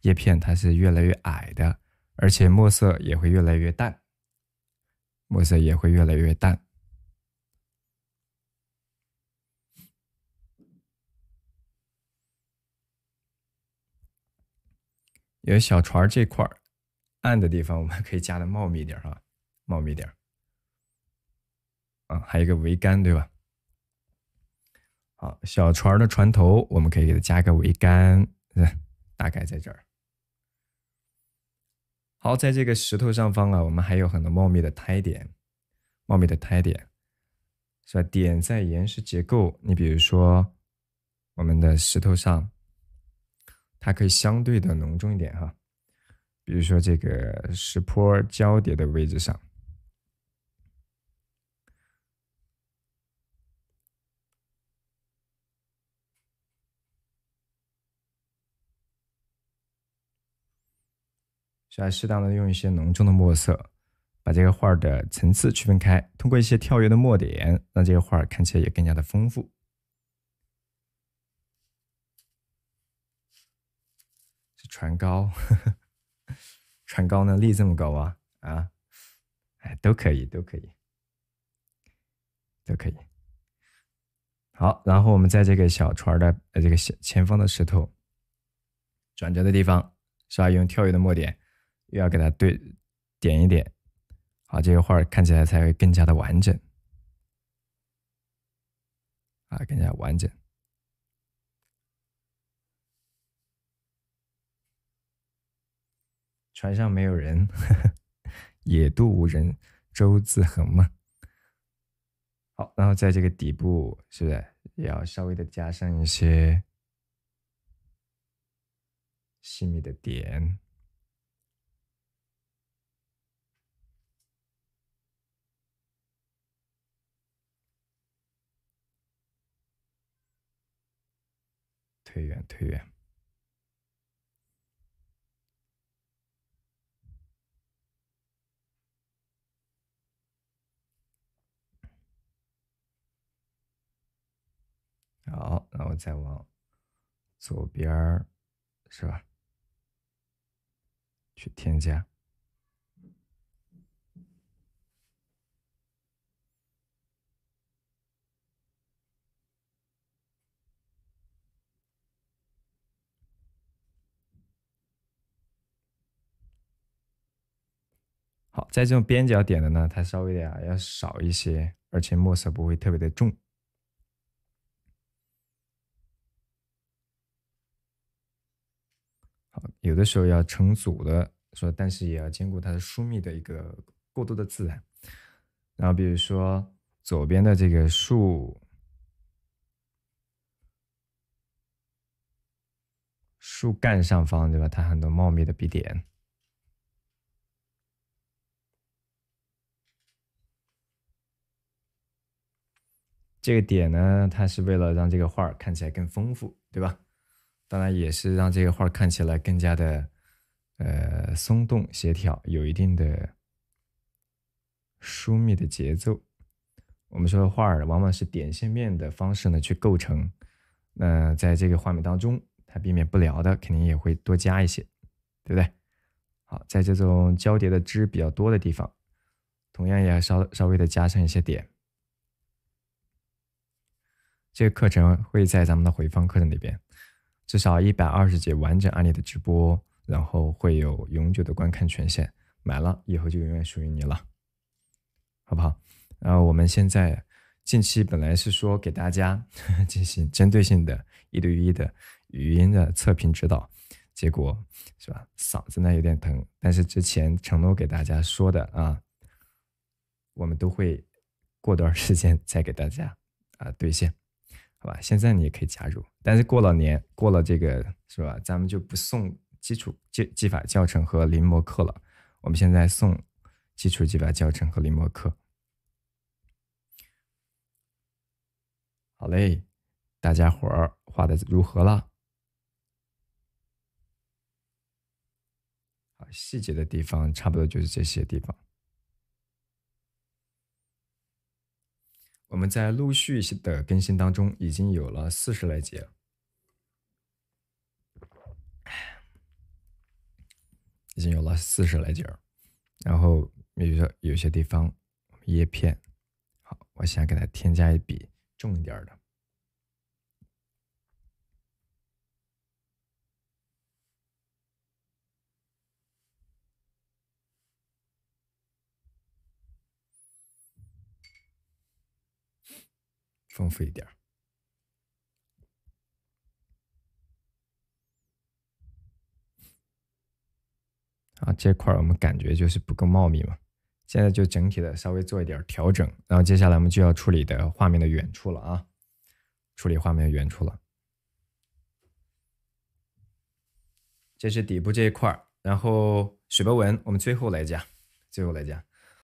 叶片它是越来越矮的，而且墨色也会越来越淡。墨色也会越来越淡。有小船这块暗的地方，我们可以加的茂密点啊，茂密点啊，还有一个桅杆，对吧？好，小船的船头我们可以给它加个桅杆，大概在这儿。好，在这个石头上方啊，我们还有很多茂密的胎点，茂密的胎点是吧？点在岩石结构，你比如说我们的石头上，它可以相对的浓重一点哈。比如说这个石坡交叠的位置上，需要适当的用一些浓重的墨色，把这个画的层次区分开，通过一些跳跃的墨点，让这个画看起来也更加的丰富。是船高，呵呵，船高呢立这么高啊啊，哎，都可以，都可以，都可以。好，然后我们在这个小船的这个前方的石头转折的地方，是吧？用跳跃的墨点，又要给它点一点，好，这个画看起来才会更加的完整啊，更加完整。船上没有人，呵呵，野渡无人，舟自横嘛。好，然后在这个底部，是不是也要稍微的加上一些细密的点？推远，推远。好，然后再往左边儿，是吧？去添加。好，在这种边角点的呢，它稍微的要少一些，而且墨色不会特别的重。好，有的时候要成组的说，但是也要兼顾它的疏密的一个过渡的自然。然后比如说左边的这个树干上方，对吧？它很多茂密的笔点。这个点呢，它是为了让这个画看起来更丰富，对吧？当然也是让这个画看起来更加的松动协调，有一定的疏密的节奏。我们说画儿往往是点线面的方式呢去构成，那在这个画面当中，它避免不了的肯定也会多加一些，对不对？好，在这种交叠的枝比较多的地方，同样也要稍微的加上一些点。这个课程会在咱们的回放课程里边，至少120节完整案例的直播，然后会有永久的观看权限，买了以后就永远属于你了，好不好？然后我们现在近期本来是说给大家进行针对性的1对1的语音的测评指导，结果是吧，嗓子呢有点疼，但是之前承诺给大家说的啊，我们都会过段时间再给大家兑现。好吧，现在你也可以加入，但是过了年，过了这个是吧？咱们就不送基础技法教程和临摹课了，我们现在送基础技法教程和临摹课。好嘞，大家伙儿画的如何了？好，细节的地方差不多就是这些地方。我们在陆续的更新当中，已经有了40来节了。已经有了40来节，然后比如说有些地方叶片，好，我想给它添加一笔重一点的。丰富一点。啊，这块我们感觉就是不够茂密嘛，现在就整体的稍微做一点调整，然后接下来我们就要处理的画面的远处了啊，处理画面的远处了。这是底部这一块，然后水波纹我们最后来加，最后来加。